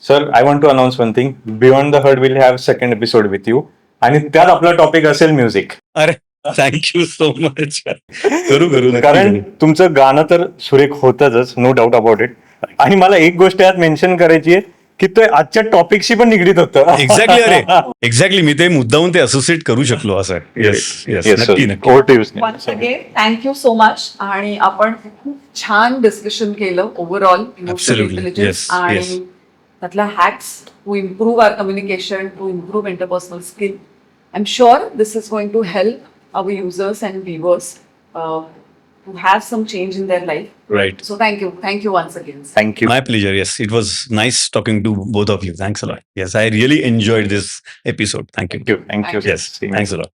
sir, I want to announce one thing. Beyond the Herd will have second episode with you. आणि त्यात आपला टॉपिक असेल म्युझिक. अरे थँक्यू सो मच. करू नक्की कारण करू. तुमचं गाणं तर सुरेख होतच, नो डाऊट अबाउट इट. आणि मला एक गोष्ट यात मेन्शन करायची आहे की तो आजच्या टॉपिकशी पण निगडीत होतं. एक्झॅक्टली. अरे एक्झॅक्टली मी ते मुद्दाहून ते असोसिएट करू शकलो असं. येस येस नक्की नक्की. Over to you, Snell. Once again thank you so much. आणि आपण खूप छान डिस्कशन केलं overall emotional Absolutely. Intelligence Yes, आणि yes. त्यातल्या hacks to improve our communication, to improve interpersonal skill. I am sure this is going to help our users and viewers to have some change in their life. Right. So thank you once again. Thank you. My pleasure. Yes, it was nice talking to both of you. Thanks a lot. Yes, I really enjoyed this episode. Thank you. Thank you. Yes, thanks a lot.